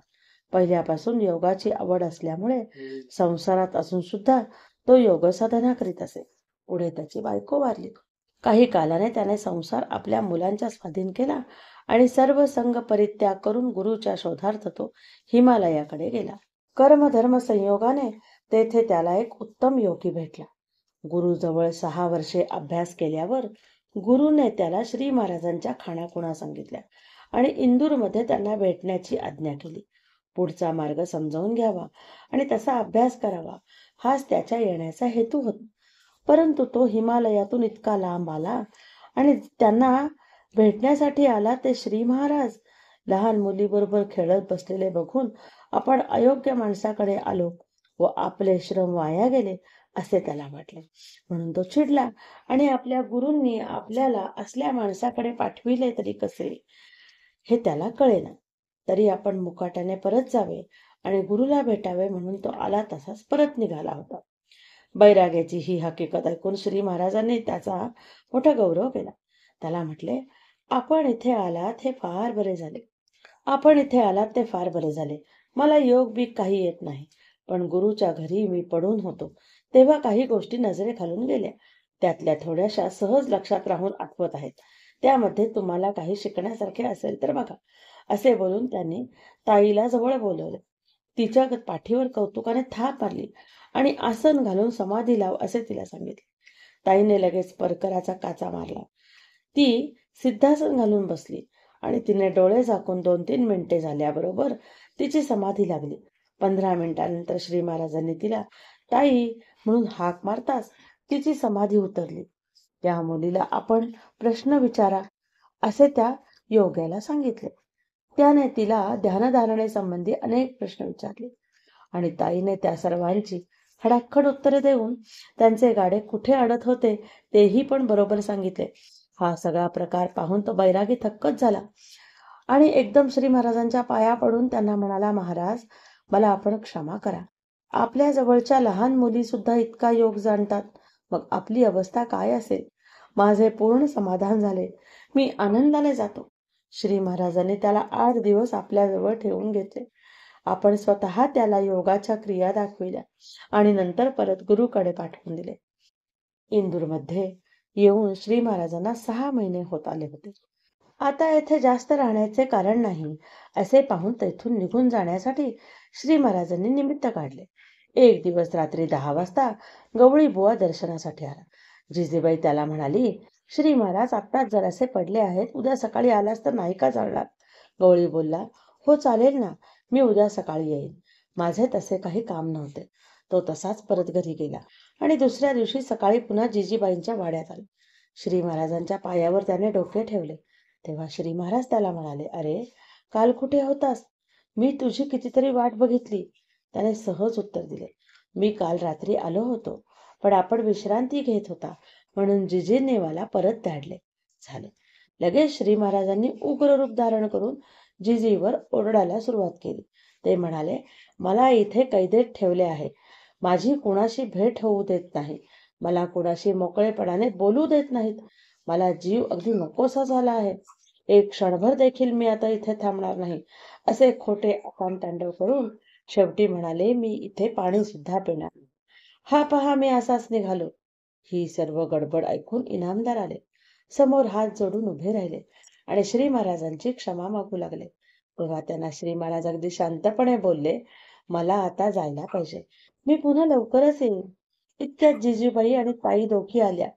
पहिल्यापासून योगाची आवड असल्यामुळे संसारात असून सुद्धा तो योग साधना करीत असे. पुढे त्याची बायको वारली. काही कालाने त्याने संसार आपल्या मुलांच्या स्वाधीन केला आणि सर्व संग परित्याग करून गुरुच्या शोधार्थ तो हिमालयाकडे गेला. कर्मधर्म संयोगाने तेथे त्याला एक उत्तम योगी भेटला. गुरुजवळ 6 वर्षे अभ्यास केल्यावर गुरुने त्याला श्री महाराजांच्या खाणाखुणा सांगितल्या आणि इंदूरमध्ये त्यांना भेटण्याची आज्ञा केली. पुढचा मार्ग समजावून घ्यावा आणि तसा अभ्यास करावा हाच त्याच्या येण्याचा हेतू होता. परंतु तो हिमालयातून इतका लांब आला आणि त्यांना भेटण्यासाठी आला ते श्री महाराज लहान मुलीबरोबर खेळत बसलेले बघून आपण अयोग्य माणसाकडे आलो व आपले श्रम वाया गेले असे त्याला वाटले. म्हणून तो चिडला आणि आपल्या गुरूंनी आपल्याला असल्या माणसाकडे पाठविले तरी कसे हे त्याला कळेना. तरी आपण मुकाट्याने परत जावे आणि गुरुला भेटावे म्हणून तो आला तसाच परत निघाला होता. बैराग्याची ही हकीकत ऐकून श्री महाराजांनी त्याचा मोठा गौरव केला. त्याला म्हटले, आपण इथे आलात हे फार बरे झाले. आपण इथे आलात ते फार बरे झाले. मला योग बीक काही येत नाही, पण गुरुच्या घरी मी पडून होतो तेव्हा काही गोष्टी नजरेखालून गेल्या. त्यातल्या थोड्याशा सहज लक्षात राहून आठवत आहेत. त्यामध्ये तुम्हाला काही शिकण्यासारखे असेल तर बघा. असे बोलून त्यांनी ताईला जवळ बोलवले. तिच्या पाठीवर कौतुकाने थाप मारली आणि आसन घालून समाधी लाव असे तिला सांगितले. ताईने लगेच परकराचा काचा मारला. ती सिद्धासन घालून बसली आणि तिने डोळे झाकून 2-3 मिनिटे झाल्याबरोबर तिची समाधी लागली. 15 मिनिटांनंतर श्री महाराजांनी तिला ताई म्हणून हाक मारताच तिची समाधी उतरली. त्या मुलीला आपण प्रश्न विचारा असे त्या योग्याला सांगितले. त्याने तिला ध्यानधारणेसंबंधी अनेक प्रश्न विचारले आणि ताईने त्या सर्वांची खडाखड उत्तरे देऊन त्यांचे गाडे कुठे अडत होते तेही पण बरोबर सांगितले. हा सगळा प्रकार पाहून तो बैरागी थक्कच झाला आणि एकदम श्री महाराजांच्या पाया पडून त्यांना म्हणाला, महाराज मला आपण क्षमा करा. आपल्या जवळच्या लहान मुली सुद्धा इतका योग जाणतात, मग आपली अवस्था काय असेल. माझे पूर्ण समाधान झाले. मी आनंदाने जातो. श्री महाराजांनी त्याला 8 दिवस आपल्याजवळ ठेवून घेतले. आपण स्वतः त्याला योगाच्या क्रिया दाखविल्या आणि नंतर परत गुरुकडे पाठवून दिले. इंदूरमध्ये येऊन श्री महाराजांना 6 महिने होत आले होते. आता येथे जास्त राहण्याचे कारण नाही असे पाहून तेथून निघून जाण्यासाठी श्री महाराजांनी निमित्त काढले. एक दिवस रात्री 10 वाजता गवळी बुवा दर्शनासाठी आला. जिजेबाई त्याला म्हणाली, श्री महाराज आत्ताच जरासे पडले आहेत, उद्या सकाळी आलास तर नाही का चालणार. गवळी बोलला, हो चालेल ना, मी उद्या सकाळी येईन. माझे तसे काही काम नव्हते. तो तसाच परत घरी गेला आणि दुसऱ्या दिवशी सकाळी पुन्हा जिजीबाईंच्या वाड्यात आला. श्री महाराजांच्या पायावर त्याने डोके ठेवले. तेव्हा श्री महाराज त्याला म्हणाले, अरे काल कुठे होतास. मी तुझी कितीतरी वाट बघितली. त्याने सहज उत्तर दिले, मी काल रात्री आलो होतो, पण आपण विश्रांती घेत होता म्हणून जिजींनी मला परत धाडले. झाले. लगेच श्री महाराजांनी उग्र रूप धारण करून जिजीवर ओरडायला सुरुवात केली. ते म्हणाले, मला इथे कैदेत ठेवले आहे. माझी कुणाशी भेट होऊ देत नाही. मला कुणाशी मोकळेपणाने बोलू देत नाहीत. मला जीव अगदी नकोसा झाला आहे. एक क्षणभर देखील मी आता इथे थांबणार नाही असे खोटे आकांतांडव करून शेवटी म्हणाले, मी इथे पाणी सुद्धा पिणार नाही. हा पहा मी असाच निघालो. ही सर्व गडबड ऐकून इनामदार आले. समोर हात जोडून उभे राहिले आणि श्री महाराजांची क्षमा मागू लागले. तेव्हा त्यांना श्री महाराज अगदी शांतपणे बोलले, मला आता जायला पाहिजे. मी पुन्हा लवकरच येईन. इतक्यात जिजूबाई आणि ताई दोघी आल्या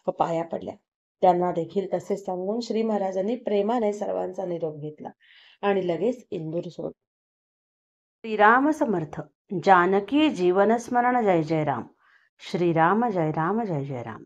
व पाया पडल्या. त्यांना देखील तसेच सांगून श्री महाराजांनी प्रेमाने सर्वांचा निरोप घेतला आणि लगेच इंदूर सोडले. श्रीराम समर्थ. जानकी जीवन स्मरण. जय जय राम. श्रीराम जय राम जय जय राम.